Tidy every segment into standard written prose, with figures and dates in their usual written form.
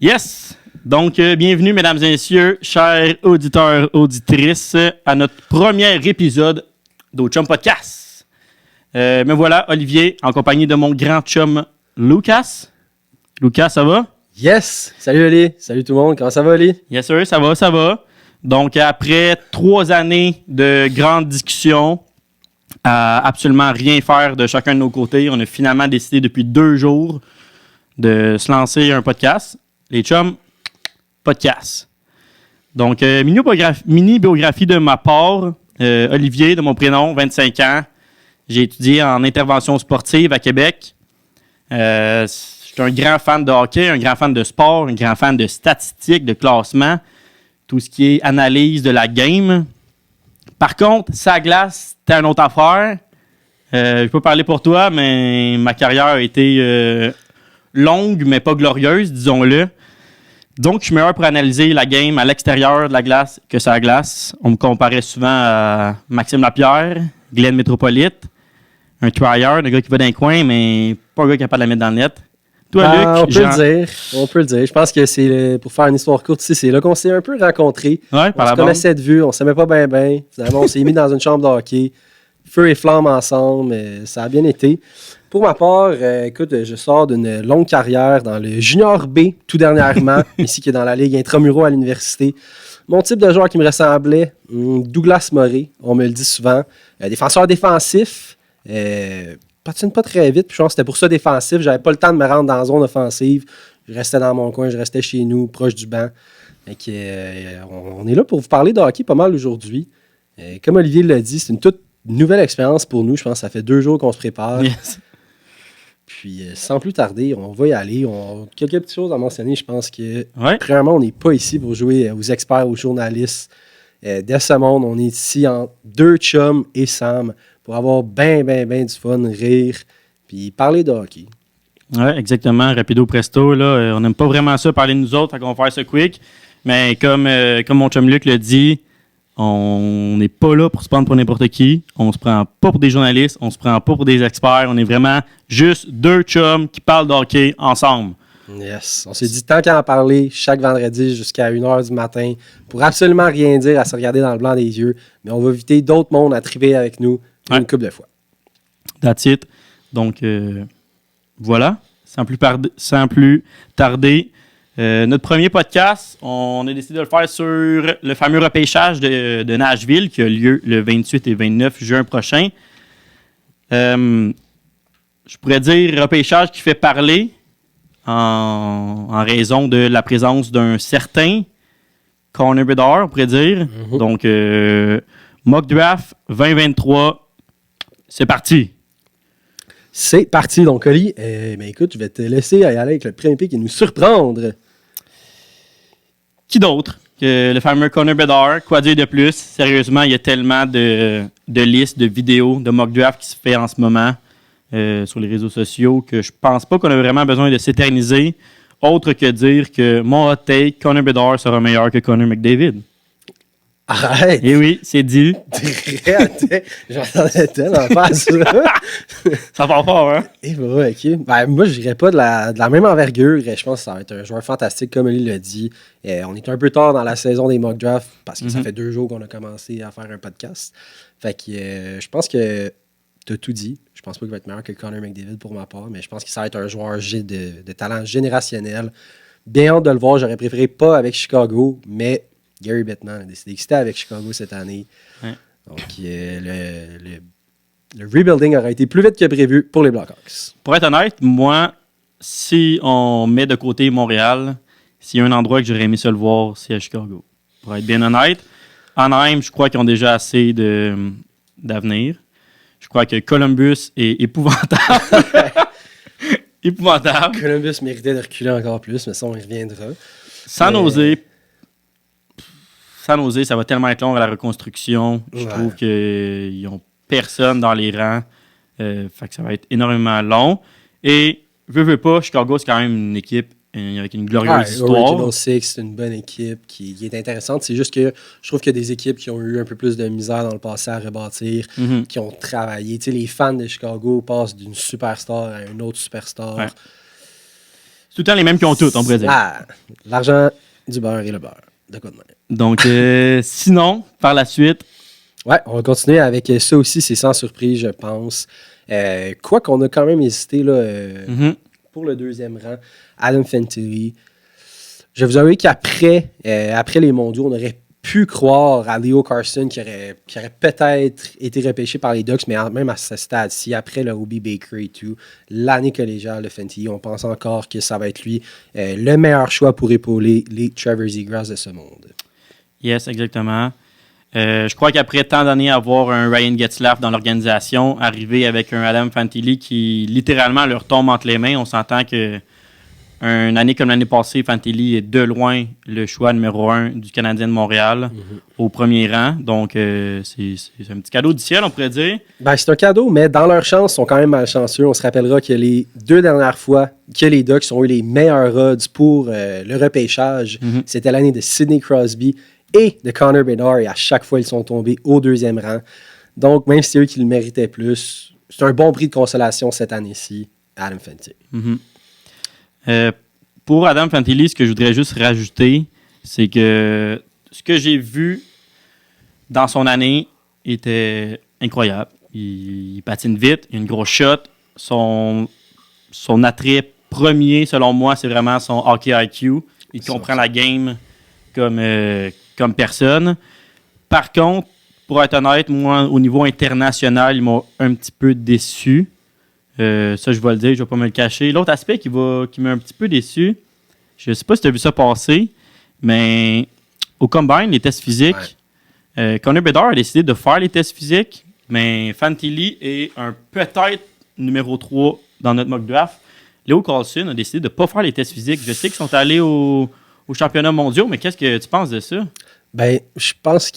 Yes! Donc, bienvenue, mesdames et messieurs, chers auditeurs, auditrices, à notre premier épisode d'Au-Chum Podcast. Me voilà, Olivier, en compagnie de mon grand chum, Lucas. Lucas, ça va? Yes! Salut Oli! Salut tout le monde, comment ça va Oli? Yes, sir, ça va, ça va. Donc, après 3 années de grandes discussions, à absolument rien faire de chacun de nos côtés, on a finalement décidé depuis 2 jours de se lancer un podcast. Les chums, podcast. Donc, mini-biographie de ma part. Olivier, de mon prénom, 25 ans. J'ai étudié en intervention sportive à Québec. Je suis un grand fan de hockey, un grand fan de sport, un grand fan de statistiques, de classement, tout ce qui est analyse de la game. Par contre, sa glace, c'était une autre affaire. Je peux parler pour toi, mais ma carrière a été longue, mais pas glorieuse, disons-le. Donc, je suis meilleur pour analyser la game à l'extérieur de la glace que sur la glace. On me comparait souvent à Maxime Lapierre, Glenn Métropolite, un trier, un gars qui va dans les coins, mais pas un gars capable de la mettre dans le net. Toi, Luc, on peut le dire. Je pense que c'est, pour faire une histoire courte ici, c'est là qu'on s'est un peu rencontrés. Ouais, on se connaissait de vue, on s'aimait pas bien. Finalement, on s'est mis dans une chambre de hockey, feu et flamme ensemble, mais ça a bien été. Pour ma part, écoute, je sors d'une longue carrière dans le Junior B, tout dernièrement, ici qui est dans la Ligue Intramuro à l'université. Mon type de joueur qui me ressemblait, Douglas Morey, on me le dit souvent. Défenseur défensif, patine pas très vite, puis je pense que c'était pour ça défensif. J'avais pas le temps de me rendre dans la zone offensive. Je restais dans mon coin, je restais chez nous, proche du banc. On est là pour vous parler de hockey pas mal aujourd'hui. Comme Olivier l'a dit, c'est une toute nouvelle expérience pour nous. Je pense que ça fait 2 jours qu'on se prépare. Yes. Puis, sans plus tarder, on va y aller. Quelques petites choses à mentionner. Je pense que, premièrement, on n'est pas ici pour jouer aux experts, aux journalistes de ce monde. On est ici en 2 chums et Sam pour avoir ben du fun, rire, puis parler de hockey. Oui, exactement. Rapido presto. Là, on n'aime pas vraiment ça, parler de nous autres, fait qu'on va faire ça quick. Mais comme mon chum Luc l'a dit, on n'est pas là pour se prendre pour n'importe qui. On se prend pas pour des journalistes. On se prend pas pour des experts. On est vraiment juste 2 chums qui parlent de hockey ensemble. Yes. On s'est dit tant qu'à en parler chaque vendredi jusqu'à 1h du matin pour absolument rien dire, à se regarder dans le blanc des yeux. Mais on va inviter d'autres mondes à triper avec nous une couple de fois. That's it. Donc, voilà. Sans plus tarder. Notre premier podcast, on a décidé de le faire sur le fameux repêchage de Nashville qui a lieu le 28 et 29 juin prochain. Je pourrais dire repêchage qui fait parler en raison de la présence d'un certain Connor Bedard, on pourrait dire. Mm-hmm. Donc, Mock Draft 2023, c'est parti. C'est parti, donc, Oli. Écoute, je vais te laisser aller avec le premier pick et nous surprendre. Qui d'autre que le fameux Connor Bedard? Quoi dire de plus? Sérieusement, il y a tellement de listes, de vidéos, de mock draft qui se fait en ce moment sur les réseaux sociaux que je pense pas qu'on a vraiment besoin de s'éterniser. Autre que dire que mon hot take, Connor Bedard sera meilleur que Connor McDavid. Arrête! Eh oui, c'est dit. J'entendais tellement pas ça. Ça part fort, hein? Et voilà, OK. Moi, je dirais pas de la même envergure. Je pense que ça va être un joueur fantastique, comme il l'a dit. On est un peu tard dans la saison des mock drafts parce que ça fait 2 jours qu'on a commencé à faire un podcast. Fait que je pense que tu as tout dit. Je pense pas qu'il va être meilleur que Connor McDavid pour ma part, mais je pense que ça va être un joueur de talent générationnel. Bien hâte de le voir. J'aurais préféré pas avec Chicago, mais Gary Bettman a décidé que c'était avec Chicago cette année. Ouais. Donc, le rebuilding aurait été plus vite que prévu pour les Blackhawks. Pour être honnête, moi, si on met de côté Montréal, s'il y a un endroit que j'aurais aimé se le voir, c'est à Chicago. Pour être bien honnête, Anaheim, je crois qu'ils ont déjà assez d'avenir. Je crois que Columbus est épouvantable. Épouvantable. Columbus méritait de reculer encore plus, mais ça, on y reviendra. San Jose, ça va tellement être long à la reconstruction. Je trouve qu'ils n'ont personne dans les rangs. Fait que ça va être énormément long. Et, veux pas, Chicago, c'est quand même une équipe avec une glorieuse histoire. Original Six, c'est une bonne équipe qui est intéressante. C'est juste que je trouve qu'il y a des équipes qui ont eu un peu plus de misère dans le passé à rebâtir, qui ont travaillé. Tu sais, les fans de Chicago passent d'une superstar à une autre superstar. C'est tout le temps les mêmes qui ont tout, on pourrait dire. Ah, l'argent, du beurre et le beurre. De quoi de même. Donc, sinon, par la suite... Ouais, on va continuer avec ça aussi, c'est sans surprise, je pense. Quoi qu'on a quand même hésité là, pour le deuxième rang, Adam Fantilli. Je vous avoue qu'après après les mondiaux, on aurait pu croire à Leo Carson qui aurait peut-être été repêché par les Ducks, mais même à ce stade-ci, après le Obi Baker et tout, l'année collégiale de Fantilli, on pense encore que ça va être lui le meilleur choix pour épauler les Trevor Zegras de ce monde. Yes, exactement. Je crois qu'après tant d'années à avoir un Ryan Getzlaf dans l'organisation, arriver avec un Adam Fantilli qui littéralement leur tombe entre les mains, on s'entend que une année comme l'année passée, Fantilli est de loin le choix numéro 1 du Canadien de Montréal au premier rang. Donc, c'est un petit cadeau du ciel, on pourrait dire. Ben, c'est un cadeau, mais dans leur chance, ils sont quand même malchanceux. On se rappellera que les 2 dernières fois que les Ducks ont eu les meilleurs odds pour le repêchage, c'était l'année de Sidney Crosby et de Connor Bedard, et à chaque fois, ils sont tombés au 2e rang. Donc, même si c'est eux qui le méritaient plus, c'est un bon prix de consolation cette année-ci, Adam Fantilli. Pour Adam Fantilli, ce que je voudrais juste rajouter, c'est que ce que j'ai vu dans son année était incroyable. Il patine vite, il a une grosse shot. Son attrait premier, selon moi, c'est vraiment son hockey IQ. Il comprend la game comme personne. Par contre, pour être honnête, moi, au niveau international, il m'a un petit peu déçu. Ça, je vais le dire, je ne vais pas me le cacher. L'autre aspect qui m'a un petit peu déçu, je ne sais pas si tu as vu ça passer, mais au Combine, les tests physiques, Connor Bedard a décidé de faire les tests physiques, mais Fantilli est un peut-être numéro 3 dans notre mock draft. Leo Carlson a décidé de ne pas faire les tests physiques. Je sais qu'ils sont allés au championnat mondial, mais qu'est-ce que tu penses de ça? Ben, je pense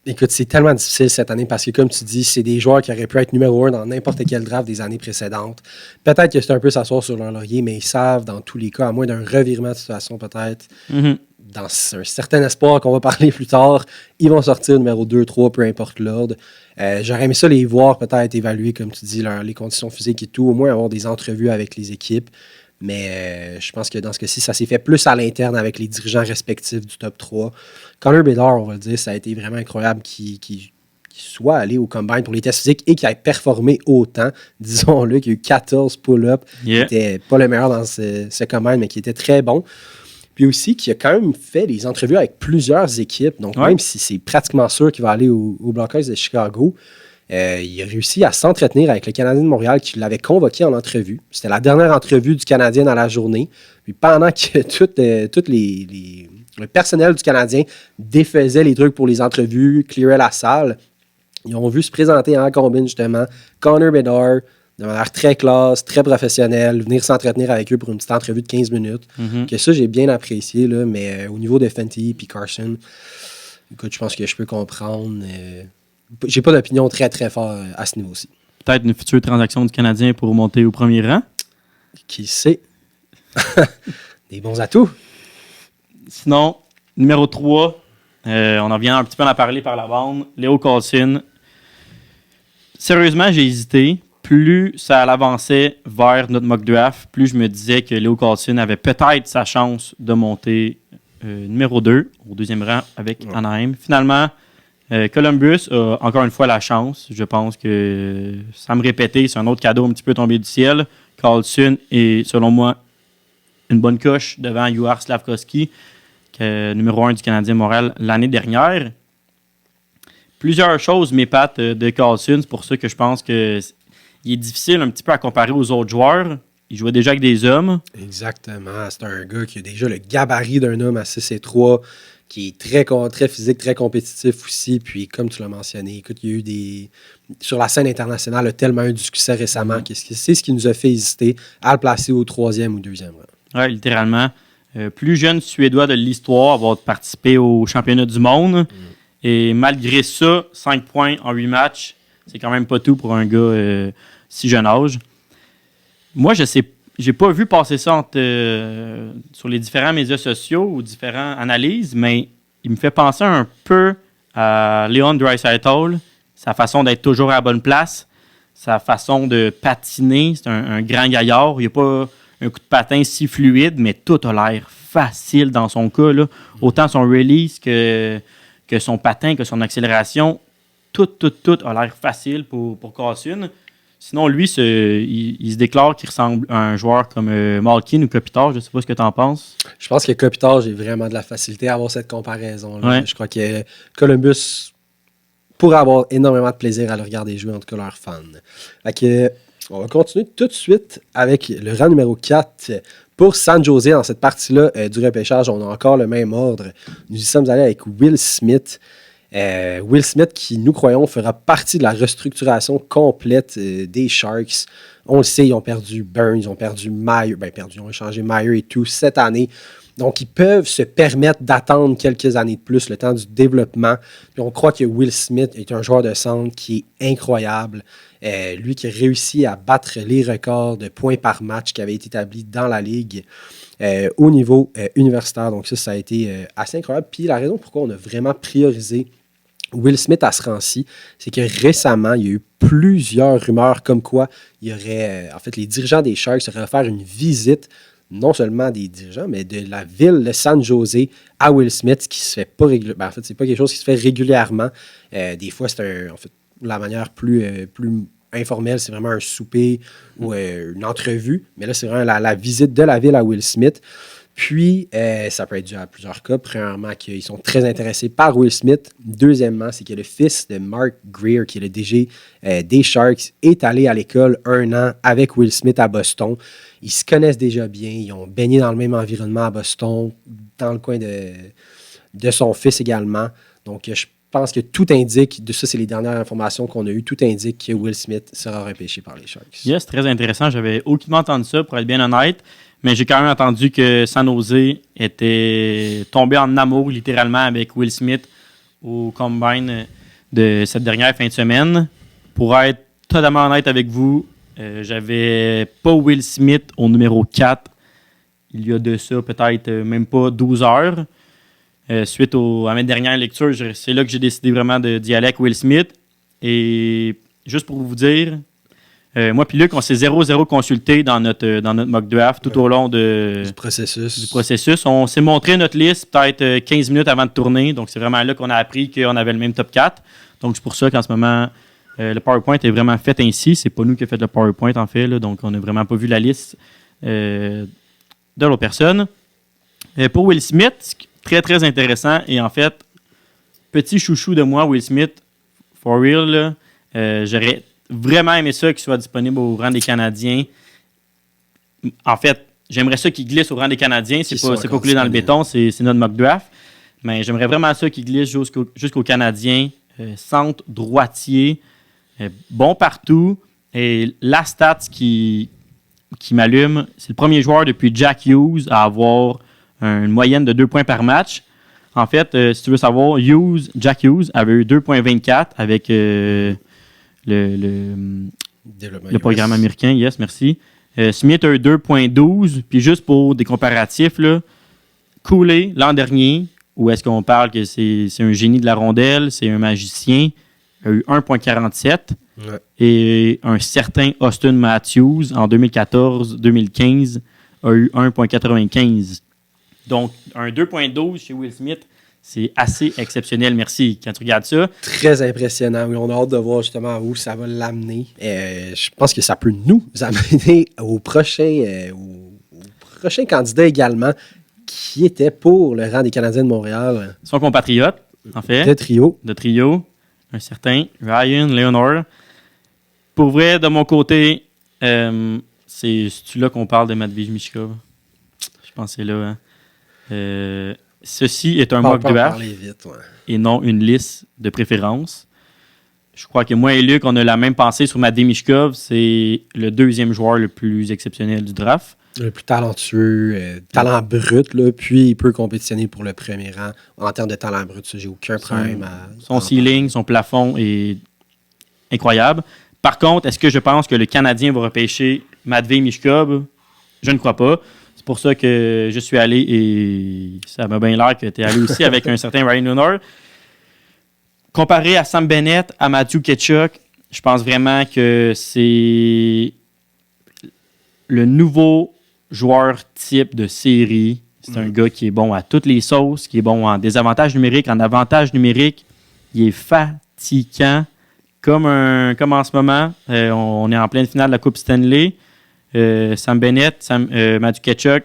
écoute, c'est tellement difficile cette année parce que, comme tu dis, c'est des joueurs qui auraient pu être numéro 1 dans n'importe quel draft des années précédentes. Peut-être que c'est un peu s'asseoir sur leur laurier, mais ils savent, dans tous les cas, à moins d'un revirement de situation peut-être, dans un certain espoir qu'on va parler plus tard, ils vont sortir numéro 2, 3, peu importe l'ordre. J'aurais aimé ça les voir peut-être évaluer, comme tu dis, les conditions physiques et tout, au moins avoir des entrevues avec les équipes. Mais je pense que dans ce cas-ci, ça s'est fait plus à l'interne avec les dirigeants respectifs du top 3. Connor Bedard, on va le dire, ça a été vraiment incroyable qu'il soit allé au Combine pour les tests physiques et qu'il ait performé autant. Disons-le, qu'il y a eu 14 pull-ups. Qui n'était pas le meilleur dans ce Combine, mais qui était très bon. Puis aussi, qu'il a quand même fait des entrevues avec plusieurs équipes. Donc, même si c'est pratiquement sûr qu'il va aller aux Blackhawks de Chicago, il a réussi à s'entretenir avec le Canadien de Montréal qui l'avait convoqué en entrevue. C'était la dernière entrevue du Canadien dans la journée. Puis pendant que le personnel du Canadien défaisait les trucs pour les entrevues, clearait la salle, ils ont vu se présenter en combine justement Connor Bedard de manière très classe, très professionnelle, venir s'entretenir avec eux pour une petite entrevue de 15 minutes. Que ça, j'ai bien apprécié, là, mais au niveau de Fantilli et Carson, écoute, je pense que je peux comprendre... J'ai pas d'opinion très, très forte à ce niveau-ci. Peut-être une future transaction du Canadien pour monter au premier rang? Qui sait? Des bons atouts. Sinon, numéro 3, on en vient un petit peu en parler par la bande. Leo Carlson. Sérieusement, j'ai hésité. Plus ça avançait vers notre mock draft, plus je me disais que Leo Carlson avait peut-être sa chance de monter numéro 2 au 2e rang avec Anaheim. Finalement, Columbus a encore une fois la chance. Je pense que, sans me répéter, c'est un autre cadeau un petit peu tombé du ciel. Carlson est, selon moi, une bonne coche devant Juraj Slafkovský, numéro 1 du Canadien Montréal l'année dernière. Plusieurs choses m'épatent de Carlson. C'est pour ça que je pense qu'il est difficile un petit peu à comparer aux autres joueurs. Il jouait déjà avec des hommes. Exactement. C'est un gars qui a déjà le gabarit d'un homme à 6'3", qui est très physique, très compétitif aussi. Puis, comme tu l'as mentionné, écoute, il y a eu sur la scène internationale, il a tellement eu du succès récemment que c'est ce qui nous a fait hésiter à le placer au 3e ou 2e rang. Oui, littéralement. Plus jeune Suédois de l'histoire, avoir participé au championnat du monde. Et malgré ça, 5 points en 8 matchs, c'est quand même pas tout pour un gars si jeune âge. Moi, j'ai pas vu passer ça sur les différents médias sociaux ou différentes analyses, mais il me fait penser un peu à Leon Draisaitl, sa façon d'être toujours à la bonne place, sa façon de patiner. C'est un grand gaillard. Il n'y a pas un coup de patin si fluide, mais tout a l'air facile dans son cas, là. Autant son release que son patin, que son accélération. Tout a l'air facile pour Cassian. Sinon, lui, il se déclare qu'il ressemble à un joueur comme Malkin ou Kopitar. Je ne sais pas ce que tu en penses. Je pense que Kopitar, j'ai vraiment de la facilité à avoir cette comparaison-là. Ouais. Je crois que Columbus pourrait avoir énormément de plaisir à le regarder jouer, en tout cas leurs fans. Fait que, on va continuer tout de suite avec le rang numéro 4. Pour San Jose, dans cette partie-là du repêchage, on a encore le même ordre. Nous y sommes allés avec Will Smith. Will Smith, qui, nous croyons, fera partie de la restructuration complète des Sharks. On le sait, ils ont perdu Burns, ils ont perdu Meyer. Ils ont échangé Meyer et tout cette année. Donc, ils peuvent se permettre d'attendre quelques années de plus, le temps du développement. Puis on croit que Will Smith est un joueur de centre qui est incroyable. Lui qui a réussi à battre les records de points par match qui avaient été établis dans la Ligue au niveau universitaire. Donc ça a été assez incroyable. Puis la raison pourquoi on a vraiment priorisé Will Smith à ce rang-ci, c'est que récemment, il y a eu plusieurs rumeurs comme quoi il y aurait, les dirigeants des Sharks auraient offert une visite, non seulement des dirigeants, mais de la ville de San Jose à Will Smith, ce qui se fait pas régulièrement. C'est pas quelque chose qui se fait régulièrement. Des fois, c'est la manière plus informelle, c'est vraiment un souper ou une entrevue. Mais là, c'est vraiment la visite de la ville à Will Smith. Puis, ça peut être dû à plusieurs cas. Premièrement, qu'ils sont très intéressés par Will Smith. Deuxièmement, c'est que le fils de Mark Greer, qui est le DG des Sharks, est allé à l'école 1 an avec Will Smith à Boston. Ils se connaissent déjà bien. Ils ont baigné dans le même environnement à Boston, dans le coin de son fils également. Donc, je pense que tout indique, de ça, c'est les dernières informations qu'on a eues, tout indique que Will Smith sera repêché par les Sharks. Yes, très intéressant. J'avais aucunement entendu ça, pour être bien honnête. Mais j'ai quand même entendu que San Jose était tombé en amour littéralement avec Will Smith au Combine de cette dernière fin de semaine. Pour être totalement honnête avec vous, j'avais pas Will Smith au numéro 4 il y a de ça peut-être même pas 12 heures. Suite à mes dernières lectures, c'est là que j'ai décidé vraiment d'y aller avec Will Smith. Et juste pour vous dire, moi puis Luc, on s'est 0-0 consulté dans notre mock draft tout au long du processus. On s'est montré notre liste peut-être 15 minutes avant de tourner. Donc, c'est vraiment là qu'on a appris qu'on avait le même top 4. Donc, c'est pour ça qu'en ce moment, le PowerPoint est vraiment fait ainsi. C'est pas nous qui avons fait le PowerPoint, en fait. Là, donc, on n'a vraiment pas vu la liste de l'autre personne. Pour Will Smith, très, très intéressant. Et en fait, petit chouchou de moi, Will Smith, for real, là, j'aurais vraiment aimé ça qu'il soit disponible au rang des Canadiens. En fait, j'aimerais ça qu'il glisse au rang des Canadiens. C'est pas coulé dans le béton, c'est notre mock draft. Mais j'aimerais vraiment ça qu'il glisse jusqu'au Canadien. Centre, droitier, bon partout. Et la stat qui m'allume, c'est le premier joueur depuis Jack Hughes à avoir une moyenne de 2 points par match. En fait, si tu veux savoir, Jack Hughes avait eu 2,24 avec le programme américain. Yes, merci. Smith a eu 2,12. Puis juste pour des comparatifs, là, Cooley, l'an dernier, où est-ce qu'on parle que c'est un génie de la rondelle, c'est un magicien, a eu 1,47. Ouais. Et un certain Austin Matthews, en 2014-2015, a eu 1,95. Donc, un 2,12 chez Will Smith, c'est assez exceptionnel. Merci. Quand tu regardes ça. Très impressionnant. Oui, on a hâte de voir justement où ça va l'amener. Je pense que ça peut nous amener au prochain candidat également, qui était pour le rang des Canadiens de Montréal. Son compatriote, en fait. De trio. Un certain Ryan Leonard. Pour vrai, de mon côté, c'est-tu là qu'on parle de Matvei Michkov? Je pense que c'est là. Hein? Ceci est un mock draft et non une liste de préférence. Je crois que moi et Luc, on a la même pensée sur Matvei Michkov. C'est le deuxième joueur le plus exceptionnel du draft. Le plus talentueux, talent brut, là, puis il peut compétitionner pour le premier rang. En termes de talent brut, ça, j'ai aucun problème à... Son ceiling, son plafond est incroyable. Par contre, est-ce que je pense que le Canadien va repêcher Matvei Michkov? Je ne crois pas. C'est pour ça que je suis allé et ça m'a bien l'air que tu es allé aussi avec un certain Ryan Leonard. Comparé à Sam Bennett, à Matthew Tkachuk, je pense vraiment que c'est le nouveau joueur type de série. C'est un gars qui est bon à toutes les sauces, qui est bon en désavantage numérique, en avantage numérique. Il est fatigant, comme en ce moment. On est en pleine finale de la Coupe Stanley. Sam Bennett, Matthew Tkachuk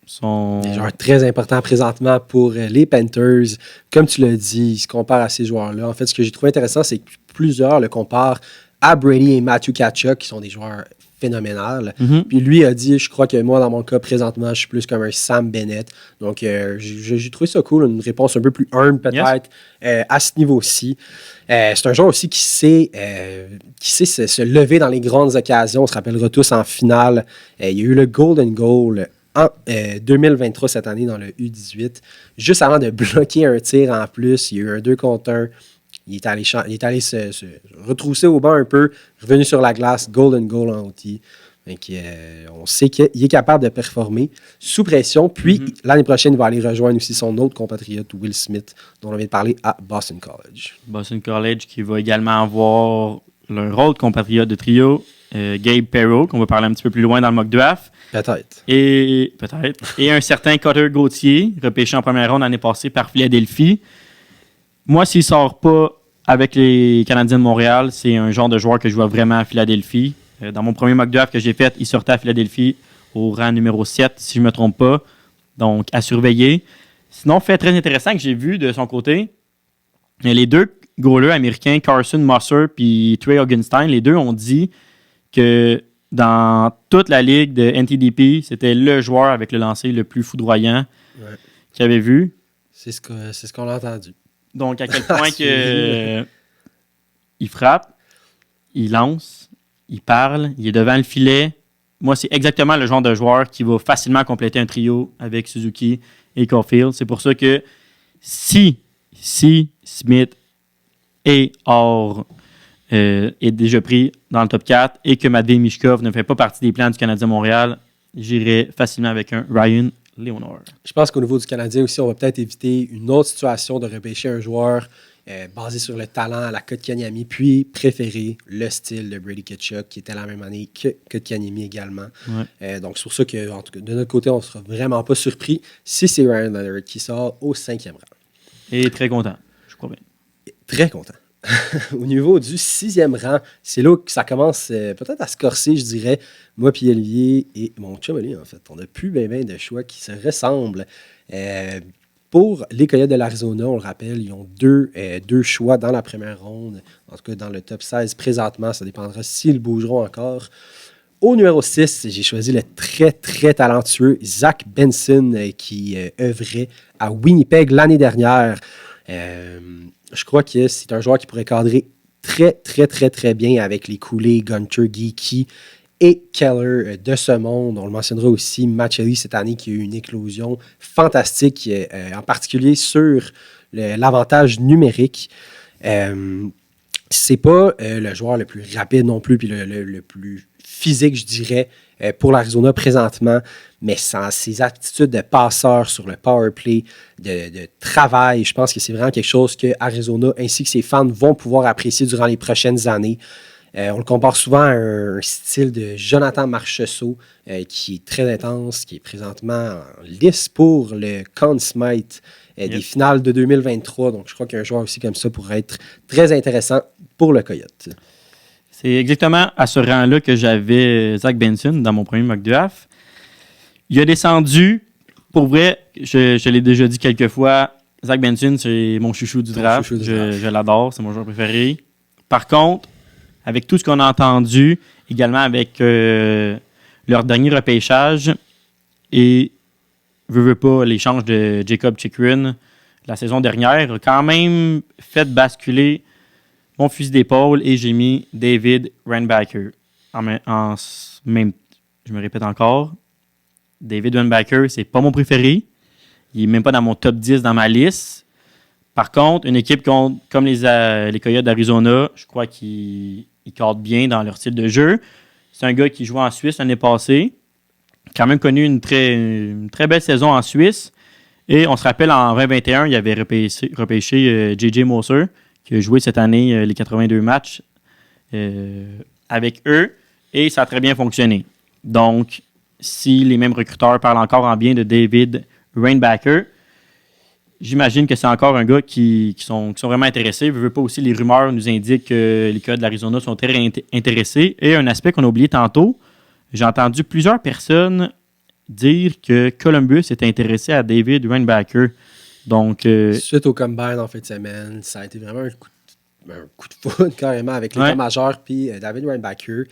sont... Des joueurs très importants présentement pour les Panthers. Comme tu l'as dit, ils se comparent à ces joueurs-là. En fait, ce que j'ai trouvé intéressant, c'est que plusieurs le comparent à Brady et Matthew Tkachuk, qui sont des joueurs phénoménal. Puis lui a dit, je crois que moi, dans mon cas, présentement, je suis plus comme un Sam Bennett. Donc, j'ai trouvé ça cool, une réponse un peu plus humble peut-être à ce niveau-ci. C'est un joueur aussi qui sait se lever dans les grandes occasions. On se rappellera tous en finale. Il y a eu le Golden Goal en 2023 cette année dans le U18. Juste avant de bloquer un tir en plus, il y a eu un 2 contre 1. Il est allé se retrousser au banc un peu, revenu sur la glace, golden goal en outil. Donc, on sait qu'il est capable de performer sous pression. Puis, l'année prochaine, il va aller rejoindre aussi son autre compatriote, Will Smith, dont on vient de parler à Boston College. Boston College qui va également avoir leur autre compatriote de trio, Gabe Perreault, qu'on va parler un petit peu plus loin dans le mock draft. Peut-être. Et un certain Cutter Gauthier, repêché en première ronde l'année passée par Philadelphie. Moi, s'il ne sort pas avec les Canadiens de Montréal, c'est un genre de joueur que je vois vraiment à Philadelphie. Dans mon premier mock draft que j'ai fait, il sortait à Philadelphie au rang numéro 7, si je ne me trompe pas. Donc, à surveiller. Sinon, fait très intéressant que j'ai vu de son côté, les deux goalers américains, Carson Musser et Trey Augenstein, les deux ont dit que dans toute la ligue de NTDP, c'était le joueur avec le lancer le plus foudroyant qu'il avait vu. C'est ce qu'on a entendu. Donc, à quel point il frappe, il lance, il parle, il est devant le filet. Moi, c'est exactement le genre de joueur qui va facilement compléter un trio avec Suzuki et Caulfield. C'est pour ça que si Smith est déjà pris dans le top 4 et que Matvei Michkov ne fait pas partie des plans du Canadien Montréal, j'irai facilement avec un Ryan Leonard. Je pense qu'au niveau du Canadien aussi, on va peut-être éviter une autre situation de repêcher un joueur basé sur le talent, la Kotkaniemi, puis préférer le style de Brady Tkachuk, qui était la même année que Kotkaniemi également. Donc, c'est pour ça que, en tout cas, de notre côté, on ne sera vraiment pas surpris si c'est Ryan Leonard qui sort au 5e rang. Et très content, je crois bien. Très content. Au niveau du 6e rang, c'est là que ça commence peut-être à se corser, je dirais. Moi puis Olivier et mon chum Olivier, en fait. On n'a plus bien de choix qui se ressemblent. Pour les Coyotes de l'Arizona, on le rappelle, ils ont deux choix dans la première ronde. En tout cas, dans le top 16 présentement, ça dépendra s'ils bougeront encore. Au numéro 6, j'ai choisi le très, très talentueux Zach Benson qui œuvrait à Winnipeg l'année dernière. Je crois que c'est un joueur qui pourrait cadrer très, très, très, très bien avec les coulées Gunter, Geekie et Keller de ce monde. On le mentionnera aussi, Machelli cette année qui a eu une éclosion fantastique, en particulier sur l'avantage numérique. C'est pas le joueur le plus rapide non plus, puis le plus physique, je dirais, pour l'Arizona présentement, mais sans ses aptitudes de passeur sur le power play, de travail, je pense que c'est vraiment quelque chose que Arizona ainsi que ses fans vont pouvoir apprécier durant les prochaines années. On le compare souvent à un style de Jonathan Marchessault qui est très intense, qui est présentement en lice pour le Conn Smythe des finales de 2023. Donc, je crois qu'un joueur aussi comme ça pourrait être très intéressant pour le Coyote. C'est exactement à ce rang-là que j'avais Zach Benson dans mon premier mock draft. Il a descendu. Pour vrai, je l'ai déjà dit quelques fois, Zach Benson, c'est mon chouchou du draft. Je l'adore, c'est mon joueur préféré. Par contre, avec tout ce qu'on a entendu, également avec leur dernier repêchage et veux pas l'échange de Jacob Chychrun la saison dernière, a quand même fait basculer mon fusil d'épaule et j'ai mis David Reinbacher. Je me répète encore, David Reinbacher, c'est pas mon préféré. Il est même pas dans mon top 10 dans ma liste. Par contre, une équipe comme les Coyotes d'Arizona, je crois qu'ils cadrent bien dans leur style de jeu. C'est un gars qui jouait en Suisse l'année passée. Quand même connu une très belle saison en Suisse. Et on se rappelle, en 2021, il avait repêché J.J. Moser, qui a joué cette année les 82 matchs avec eux. Et ça a très bien fonctionné. Donc, si les mêmes recruteurs parlent encore en bien de David Reinbacker, j'imagine que c'est encore un gars qui sont vraiment intéressés. Je veux pas aussi, les rumeurs nous indiquent que les Coyotes de l'Arizona sont très intéressés. Et un aspect qu'on a oublié tantôt, j'ai entendu plusieurs personnes dire que Columbus est intéressé à David Reinbacker. Donc, suite au combine en fin de semaine, ça a été vraiment un coup de foudre carrément avec l'état-major puis David Reinbacker.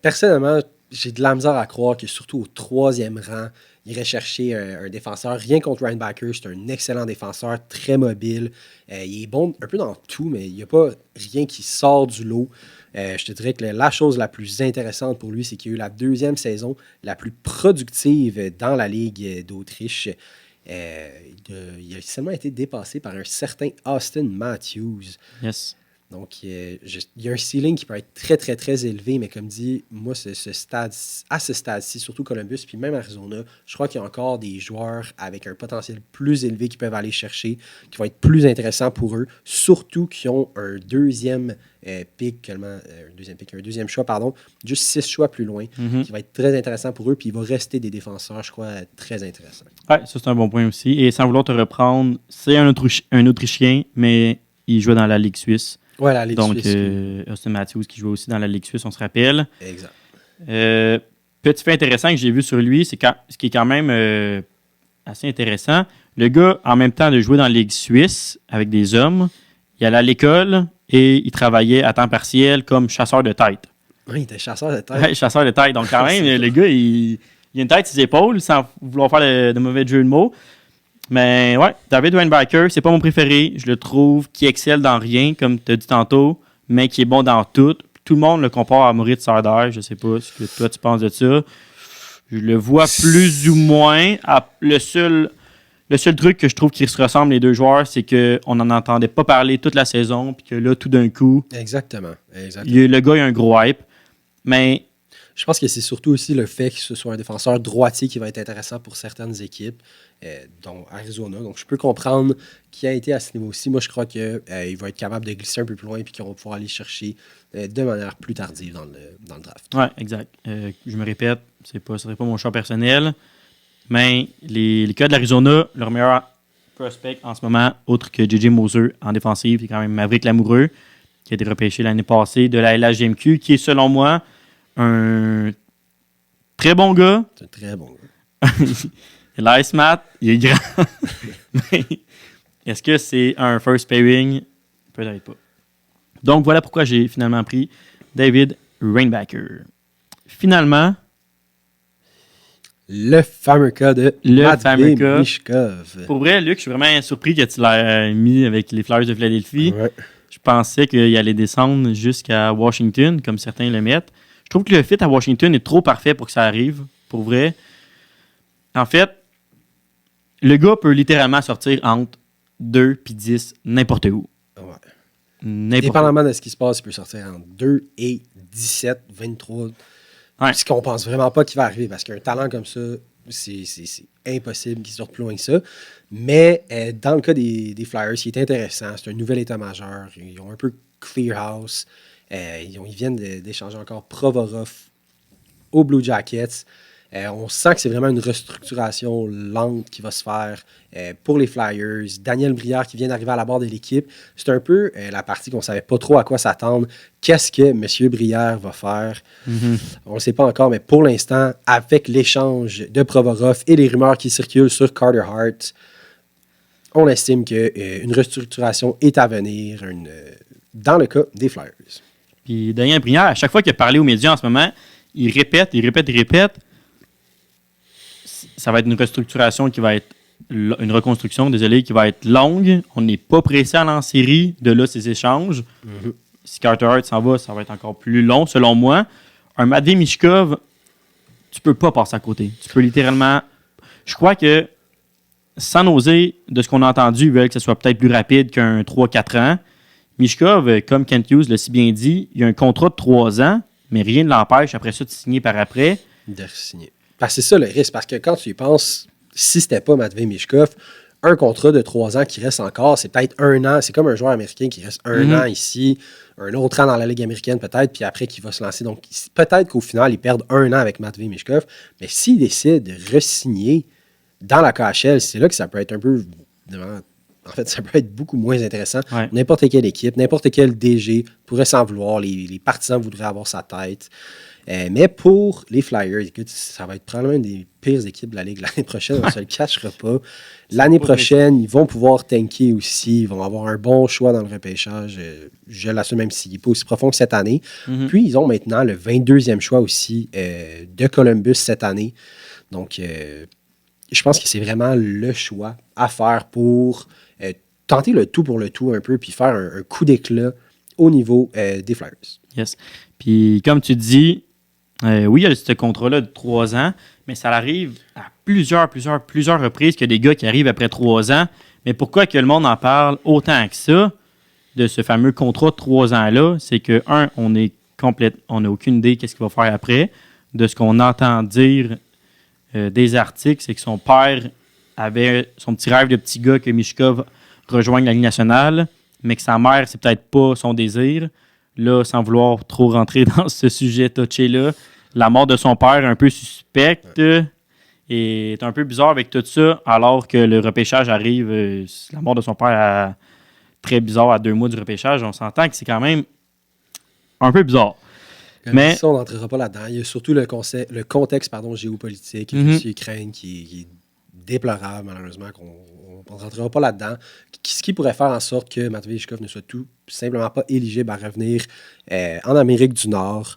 Personnellement, j'ai de la misère à croire que surtout au 3e rang, il irait chercher un défenseur. Rien contre Reinbacker, c'est un excellent défenseur, très mobile. Il est bon un peu dans tout, mais il n'y a pas rien qui sort du lot. Je te dirais que la chose la plus intéressante pour lui, c'est qu'il a eu la 2e saison la plus productive dans la Ligue d'Autriche. Il a seulement été dépassé par un certain Austin Matthews. yes. Donc, il y a un ceiling qui peut être très, très, très élevé, mais comme dit, moi, à ce stade-ci, surtout Columbus, puis même Arizona, je crois qu'il y a encore des joueurs avec un potentiel plus élevé qui peuvent aller chercher, qui vont être plus intéressants pour eux, surtout qui ont un deuxième choix, juste 6 choix plus loin, qui va être très intéressant pour eux, puis il va rester des défenseurs, je crois, très intéressants. Ouais, ça c'est un bon point aussi. Et sans vouloir te reprendre, c'est un Autrichien, mais il jouait dans la Ligue suisse. Ouais, la Ligue donc, suisse. Austin Matthews qui joue aussi dans la Ligue suisse, on se rappelle. Exact. Petit fait intéressant que j'ai vu sur lui, ce qui est quand même assez intéressant. Le gars, en même temps de jouer dans la Ligue suisse avec des hommes, il allait à l'école et il travaillait à temps partiel comme chasseur de tête. Oui, il était chasseur de tête. Ouais, chasseur de tête. Donc, quand même, le gars, il a une tête sur ses épaules sans vouloir faire de mauvais jeu de mots. Mais ouais, David Reinbacker, c'est pas mon préféré. Je le trouve qui excelle dans rien, comme tu as dit tantôt, mais qui est bon dans tout. Tout le monde le compare à Moritz Seider. Je sais pas ce que toi tu penses de ça. Je le vois plus ou moins. Le seul truc que je trouve qui se ressemble les deux joueurs, c'est qu'on n'en entendait pas parler toute la saison, puis que là, tout d'un coup, Exactement. le gars, il a un gros hype. Mais je pense que c'est surtout aussi le fait que ce soit un défenseur droitier qui va être intéressant pour certaines équipes, dont Arizona. Donc, je peux comprendre qui a été à ce niveau-ci. Moi, je crois qu'il va être capable de glisser un peu plus loin et qu'on va pouvoir aller chercher de manière plus tardive dans le draft. Oui, exact. Je me répète, ce ne serait pas mon choix personnel, mais les Coyotes de l'Arizona, leur meilleur prospect en ce moment, autre que J.J. Moser en défensive, c'est quand même Maverick Lamoureux, qui a été repêché l'année passée de la LHJMQ, qui est, selon moi, un très bon gars. C'est un très bon gars. Il est smart, il est grand. Mais est-ce que c'est un first pairing? Peut-être pas. Donc, voilà pourquoi j'ai finalement pris David Reinbacker. Finalement, le fameux cas de Matvei Michkov. Pour vrai, Luc, je suis vraiment surpris que tu l'aies mis avec les Flyers de Philadelphie. Ouais. Je pensais qu'il allait descendre jusqu'à Washington, comme certains le mettent. Je trouve que le fit à Washington est trop parfait pour que ça arrive, pour vrai. En fait, le gars peut littéralement sortir entre 2 et 10, n'importe où. Ouais. Dépendamment de ce qui se passe, il peut sortir entre 2 et 17, 23. Ouais. Ce qu'on pense vraiment pas qu'il va arriver, parce qu'un talent comme ça, c'est impossible qu'il sorte plus loin que ça. Mais dans le cas des Flyers, ce qui est intéressant, c'est un nouvel état-major. Ils ont un peu clear house. Ils viennent d'échanger encore Provorov aux Blue Jackets. On sent que c'est vraiment une restructuration lente qui va se faire pour les Flyers. Daniel Brière qui vient d'arriver à la barre de l'équipe. C'est un peu la partie qu'on ne savait pas trop à quoi s'attendre. Qu'est-ce que M. Brière va faire? Mm-hmm. On ne le sait pas encore, mais pour l'instant, avec l'échange de Provorov et les rumeurs qui circulent sur Carter Hart, on estime qu'une restructuration est à venir dans le cas des Flyers. Puis Daniel Brière, à chaque fois qu'il a parlé aux médias en ce moment, il répète. Ça va être une restructuration qui va être une reconstruction, qui va être longue. On n'est pas pressé à aller en série. De là, ces échanges. Mm-hmm. Si Carter Hart s'en va, ça va être encore plus long, selon moi. Un Matvei Michkov, tu peux pas passer à côté. Tu peux littéralement... Je crois que, sans oser, de ce qu'on a entendu, ils veulent que ce soit peut-être plus rapide qu'un 3-4 ans. Michkov, comme Kent Hughes l'a si bien dit, il a un contrat de 3 ans, mais rien ne l'empêche après ça de signer par après. De signer. Parce que c'est ça le risque, parce que quand tu y penses, si c'était pas Matvei Michkov, un contrat de 3 ans qui reste encore. C'est peut-être 1 an. C'est comme un joueur américain qui reste 1 an ici, un autre an dans la Ligue américaine peut-être, puis après qui va se lancer. Donc, peut-être qu'au final, ils perdent 1 an avec Matvei Michkov. Mais s'ils décident de re-signer dans la KHL, c'est là que ça peut être un peu... En fait, ça peut être beaucoup moins intéressant. Ouais. N'importe quelle équipe, n'importe quel DG pourrait s'en vouloir. Les partisans voudraient avoir sa tête. Mais pour les Flyers, écoute, ça va être probablement une des pires équipes de la Ligue l'année prochaine. On ne se le cachera pas. L'année prochaine, ils vont pouvoir tanker aussi. Ils vont avoir un bon choix dans le repêchage. Je l'assume même s'il n'est pas aussi profond que cette année. Puis, ils ont maintenant le 22e choix aussi de Columbus cette année. Donc, je pense que c'est vraiment le choix à faire pour tenter le tout pour le tout un peu, puis faire un coup d'éclat au niveau des Flyers. Yes. Puis, comme tu dis, oui, il y a ce contrat-là de 3 ans, mais ça arrive à plusieurs reprises qu'il y a des gars qui arrivent après 3 ans. Mais pourquoi que le monde en parle autant que ça, de ce fameux contrat de 3 ans-là? C'est que, on n'a aucune idée qu'est-ce qu'il va faire après. De ce qu'on entend dire des articles, c'est que son père avait son petit rêve de petit gars que Michkov rejoigne la Ligue nationale, mais que sa mère, c'est peut-être pas son désir. Là, sans vouloir trop rentrer dans ce sujet touché-là, la mort de son père un peu suspecte et est un peu bizarre avec tout ça, alors que le repêchage arrive, la mort de son père très bizarre à 2 mois du repêchage. On s'entend que c'est quand même un peu bizarre. Mais ça, on n'entrera pas là-dedans. Il y a surtout le contexte géopolitique, Russie-Ukraine qui est déplorable, malheureusement, qu'on ne rentrera pas là-dedans. Ce qui pourrait faire en sorte que Matvei Michkov ne soit tout simplement pas éligible à revenir en Amérique du Nord.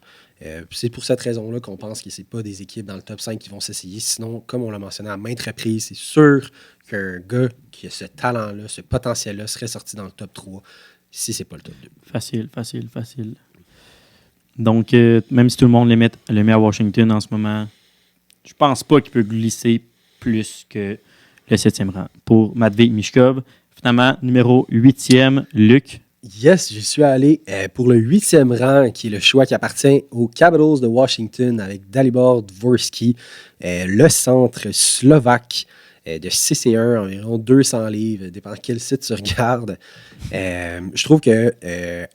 C'est pour cette raison-là qu'on pense que ce n'est pas des équipes dans le top 5 qui vont s'essayer. Sinon, comme on l'a mentionné à maintes reprises, c'est sûr qu'un gars qui a ce talent-là, ce potentiel-là, serait sorti dans le top 3 si ce n'est pas le top 2. Facile. Donc, même si tout le monde le met à Washington en ce moment, je pense pas qu'il peut glisser plus que le 7e rang. Pour Matvei Michkov, finalement, numéro 8e, Luc. Yes, je suis allé pour le 8e rang, qui est le choix qui appartient aux Capitals de Washington avec Dalibor Dvorsky, le centre slovaque de 6'1", environ 200 livres, dépendant de quel site tu regardes. Je trouve que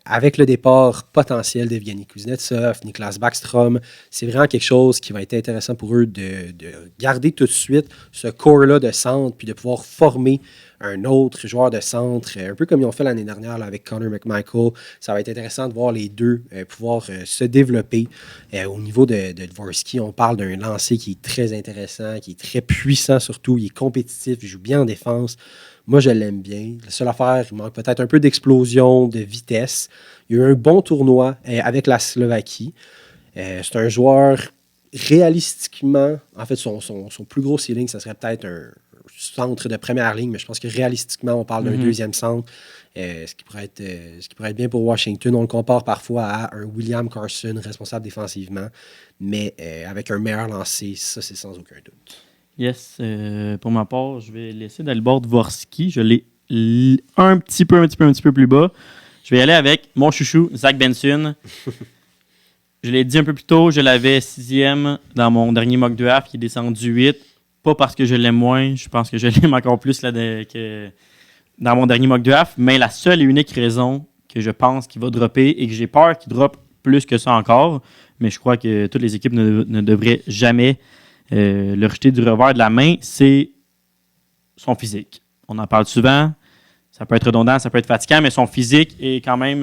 avec le départ potentiel d'Evgeny Kuznetsov, Niklas Backstrom, c'est vraiment quelque chose qui va être intéressant pour eux de garder tout de suite ce core-là de centre, puis de pouvoir former un autre joueur de centre, un peu comme ils ont fait l'année dernière là, avec Connor McMichael. Ça va être intéressant de voir les deux pouvoir se développer. Au niveau de Dvorsky, on parle d'un lancer qui est très intéressant, qui est très puissant surtout, il est compétitif, il joue bien en défense. Moi, je l'aime bien. La seule affaire, il manque peut-être un peu d'explosion, de vitesse. Il y a eu un bon tournoi avec la Slovaquie. C'est un joueur réalistiquement, en fait, son plus gros ceiling, ça serait peut-être un centre de première ligne, mais je pense que réalistiquement, on parle d'un deuxième centre, ce qui pourrait être bien pour Washington. On le compare parfois à un William Karlsson, responsable défensivement, mais avec un meilleur lancer, ça, c'est sans aucun doute. Yes, pour ma part, je vais laisser Dalibor Dvorsky. Je l'ai un petit peu plus bas. Je vais y aller avec mon chouchou, Zach Benson. Je l'ai dit un peu plus tôt, je l'avais 6e dans mon dernier mock draft qui est descendu 8. Pas parce que je l'aime moins, je pense que je l'aime encore plus là, que dans mon dernier mock draft, mais la seule et unique raison que je pense qu'il va dropper et que j'ai peur qu'il droppe plus que ça encore, mais je crois que toutes les équipes ne devraient jamais le rejeter du revers de la main, c'est son physique. On en parle souvent, ça peut être redondant, ça peut être fatigant, mais son physique est quand même,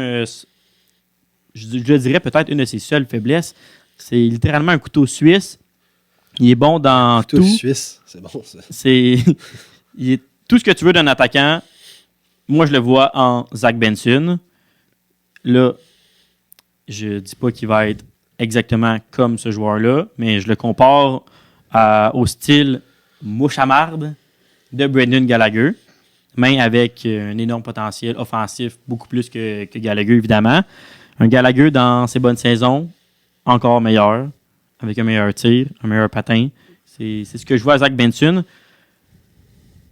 je dirais peut-être une de ses seules faiblesses. C'est littéralement un couteau suisse. Il est bon dans tout. Suisse, c'est bon ça. Il est tout ce que tu veux d'un attaquant. Moi, je le vois en Zach Benson. Là, je dis pas qu'il va être exactement comme ce joueur-là, mais je le compare au style mouche à marde de Brendan Gallagher, mais avec un énorme potentiel offensif, beaucoup plus que Gallagher, évidemment. Un Gallagher dans ses bonnes saisons, encore meilleur, avec un meilleur tir, un meilleur patin. C'est ce que je vois à Zach Benson.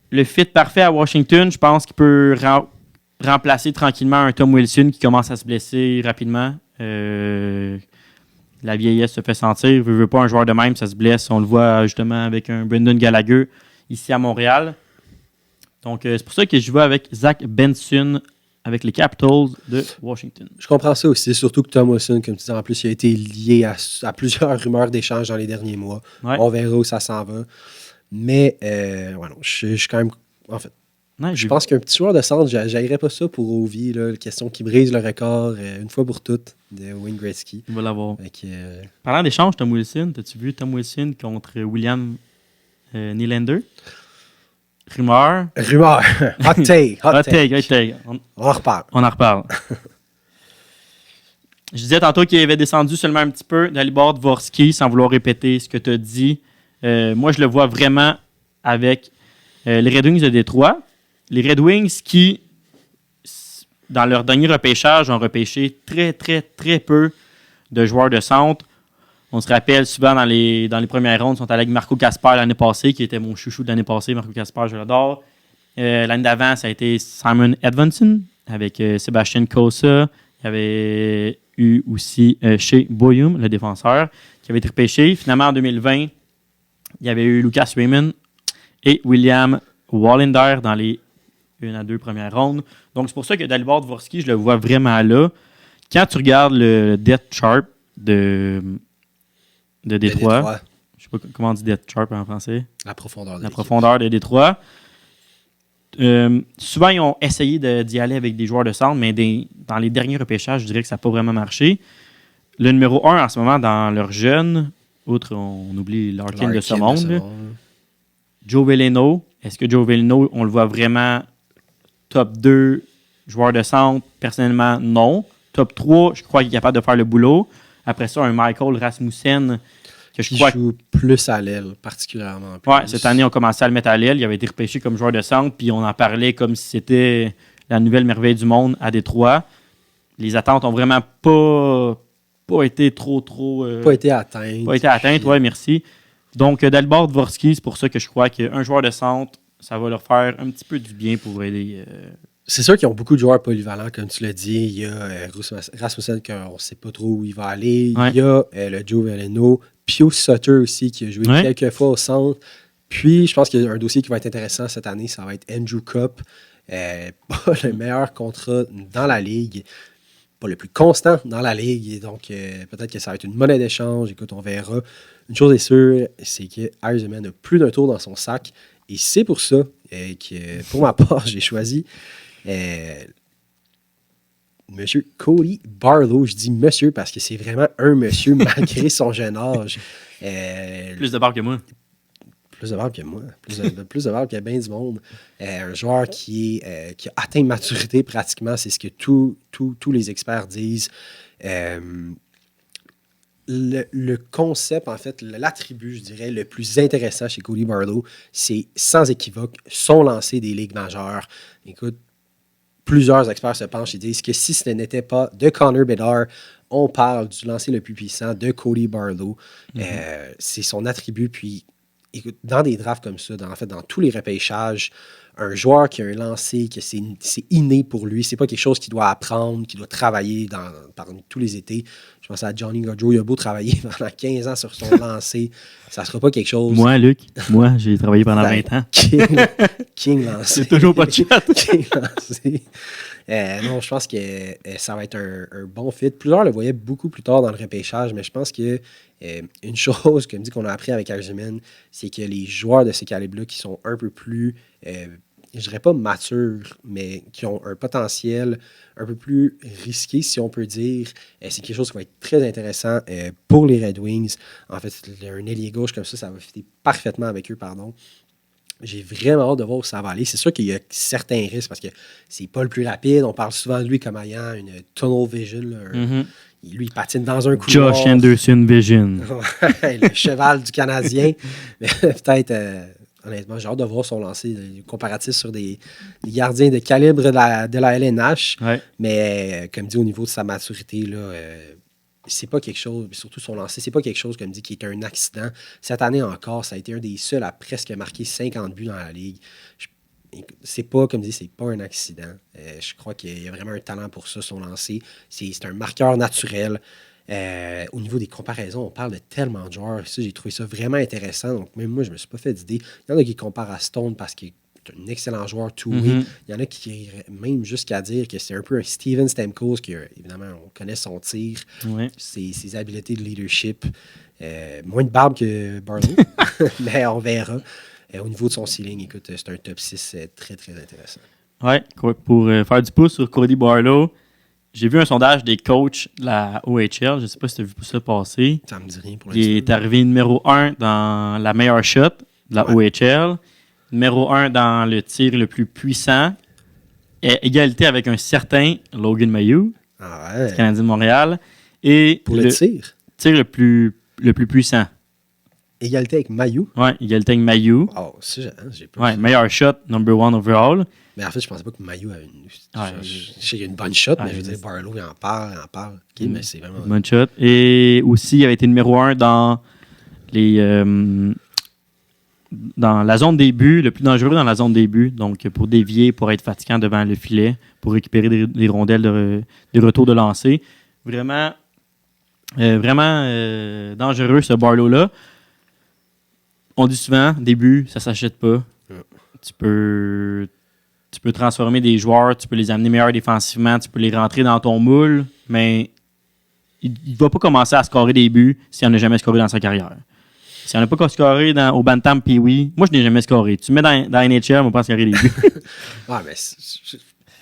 Le fit parfait à Washington, je pense qu'il peut remplacer tranquillement un Tom Wilson qui commence à se blesser rapidement. La vieillesse se fait sentir. Veut pas un joueur de même, ça se blesse. On le voit justement avec un Brendan Gallagher ici à Montréal. Donc, c'est pour ça que je vais avec Zach Benson avec les Capitals de Washington. Je comprends ça aussi, surtout que Tom Wilson, comme tu dis, en plus, il a été lié à plusieurs rumeurs d'échanges dans les derniers mois. Ouais. On verra où ça s'en va. Mais, ouais, non, je suis quand même... En fait, Ouais, je pense qu'un petit joueur de centre, j'aillerais pas ça pour Ovi, là, la question qui brise le record une fois pour toutes de Wayne Gretzky. il va l'avoir. Fait que, Parlant d'échange, Tom Wilson, t'as-tu vu Tom Wilson contre William Nylander? Rumeur. Hot take. Hot take. On en reparle. On en reparle. Je disais tantôt qu'il avait descendu seulement un petit peu Dalibor Dvorsky, sans vouloir répéter ce que tu as dit. Moi, je le vois vraiment avec les Red Wings de Détroit. Les Red Wings qui, dans leur dernier repêchage, ont repêché très, très, très peu de joueurs de centre. On se rappelle souvent dans les premières rondes, ils sont allés avec Marco Kasper l'année passée, qui était mon chouchou de l'année passée. Marco Kasper, je l'adore. L'année d'avant, ça a été Simon Edmondson avec Sébastien Cossa. Il y avait eu aussi Shea Boyum, le défenseur, qui avait été repêché. Finalement, en 2020, il y avait eu Lucas Raymond et William Wallinder dans les 1 à 2 premières rondes. Donc, c'est pour ça que Dalibor Dvorsky, je le vois vraiment là. Quand tu regardes le depth chart de Détroit, je sais pas comment on dit depth chart en français. La profondeur De Détroit. Souvent, ils ont essayé d'y aller avec des joueurs de centre, mais dans les derniers repêchages, je dirais que ça n'a pas vraiment marché. Le numéro 1 en ce moment dans leurs jeunes, outre on oublie Larkin de ce monde, Joe Veleno. Est-ce que Joe Veleno, on le voit vraiment top 2 joueur de centre? Personnellement, non. Top 3, je crois qu'il est capable de faire le boulot. Après ça, un Michael Rasmussen que je crois joue plus à l'aile, particulièrement. Oui, cette année, on commençait à le mettre à l'aile. Il avait été repêché comme joueur de centre, puis on en parlait comme si c'était la nouvelle merveille du monde à Détroit. Les attentes ont vraiment pas été trop... pas été atteintes. Pas été atteintes, oui, merci. Donc, Dalibor Dvorsky, c'est pour ça que je crois qu'un joueur de centre, ça va leur faire un petit peu du bien pour aider... C'est sûr qu'ils ont beaucoup de joueurs polyvalents, comme tu l'as dit. Il y a Rasmussen, qu'on ne sait pas trop où il va aller. Ouais. Il y a le Joe Veleno. Pius Sutter aussi, qui a joué quelques fois au centre. Puis, je pense qu'il y a un dossier qui va être intéressant cette année. Ça va être Andrew Cup. Pas le meilleur contrat dans la Ligue. Pas le plus constant dans la Ligue. Et donc, peut-être que ça va être une monnaie d'échange. Écoute, on verra. Une chose est sûre, c'est que Yzerman a plus d'un tour dans son sac. Et c'est pour ça que, pour ma part, j'ai choisi Monsieur Cody Barlow. Je dis monsieur parce que c'est vraiment un monsieur malgré son jeune âge. Plus de barbe que moi. Plus de barbe que moi. Plus de barbe que bien du monde. Un joueur qui a atteint maturité pratiquement. C'est ce que tous les experts disent. Le concept, en fait, l'attribut, je dirais, le plus intéressant chez Cody Barlow, c'est sans équivoque son lancer des ligues majeures. Écoute, plusieurs experts se penchent et disent que si ce n'était pas de Connor Bedard, on parle du lancer le plus puissant de Cody Barlow. C'est son attribut. Puis, écoute, dans des drafts comme ça, dans tous les repêchages, un joueur qui a un lancer, que c'est inné pour lui, c'est pas quelque chose qu'il doit apprendre, qu'il doit travailler parmi tous les étés. Je pense à Johnny Gaudreau, il a beau travailler pendant 15 ans sur son lancer, ça sera pas quelque chose... Moi, Luc, j'ai travaillé pendant 20 ans. King lancé. C'est toujours pas de chat. King lancé. Non, je pense que ça va être un bon fit. Plusieurs le voyaient beaucoup plus tard dans le repêchage, mais je pense que une chose comme dit qu'on a appris avec Yzerman, c'est que les joueurs de ces calibres-là qui sont un peu plus, je dirais pas matures, mais qui ont un potentiel un peu plus risqué, si on peut dire, c'est quelque chose qui va être très intéressant pour les Red Wings. En fait, un ailier gauche comme ça va fitter parfaitement avec eux, pardon. J'ai vraiment hâte de voir où ça va aller. C'est sûr qu'il y a certains risques parce que c'est pas le plus rapide. On parle souvent de lui comme ayant une tunnel vision. Lui, il patine dans un couloir. Josh Anderson Vision. Le cheval du Canadien. Mais peut-être, honnêtement, j'ai hâte de voir son lancer comparatif sur des gardiens de calibre de la LNH. Ouais. Mais comme dit, au niveau de sa maturité, là, c'est pas quelque chose, surtout son lancer, c'est pas quelque chose, comme dit, qui est un accident. Cette année encore, ça a été un des seuls à presque marquer 50 buts dans la Ligue. C'est pas, comme dit, c'est pas un accident. Je crois qu'il y a vraiment un talent pour ça, son lancer. C'est un marqueur naturel. Au niveau des comparaisons, on parle de tellement de joueurs. Ça, j'ai trouvé ça vraiment intéressant. Donc, même moi, je me suis pas fait d'idée. Il y en a qui comparent à Stone parce que un excellent joueur two-way. Mhm. Il y en a qui iraient même jusqu'à dire que c'est un peu un Steven Stamkos, qui, évidemment, on connaît son tir, Ouais. ses habiletés de leadership. Moins de barbe que Barlow, mais on verra. Au niveau de son ceiling, écoute, c'est un top 6 très, très intéressant. Ouais, pour faire du pouce sur Cody Barlow, j'ai vu un sondage des coachs de la OHL. Je ne sais pas si tu as vu ça passer. Ça me dit rien pour Il est l'instant. arrivé numéro 1 dans la meilleure shot de la OHL. Numéro 1 dans le tir le plus puissant. Et égalité avec un certain Logan Mailloux, Ah ouais. Canadien de Montréal. Et Pour le tir, tir le plus puissant. égalité avec Mailloux. Ouais, égalité avec Mailloux. Oh, ça, j'ai pas. Ouais, meilleur shot, number 1 overall. Mais en fait, je pensais pas que Mailloux avait une. Ouais, je sais qu'il y a une bonne shot, mais ouais, je veux dire, Barlow, il en parle. Ok, mais c'est vraiment. Bonne shot. Et aussi, il avait été numéro 1 dans dans la zone des buts, le plus dangereux dans la zone des buts. Donc, pour dévier, pour être fatigant devant le filet, pour récupérer des rondelles des retours de lancer. Vraiment, dangereux, ce Barlow-là. On dit souvent, des buts, ça s'achète pas. Ouais. Tu peux transformer des joueurs, tu peux les amener meilleurs défensivement, tu peux les rentrer dans ton moule, mais il ne va pas commencer à scorer des buts s'il n'en a jamais scoré dans sa carrière. S'il n'en a pas scoré au Bantam Pee-Wee, moi, je n'ai jamais scoré. Tu me mets dans NHL, on va pas scorer des buts. Ouais, mais.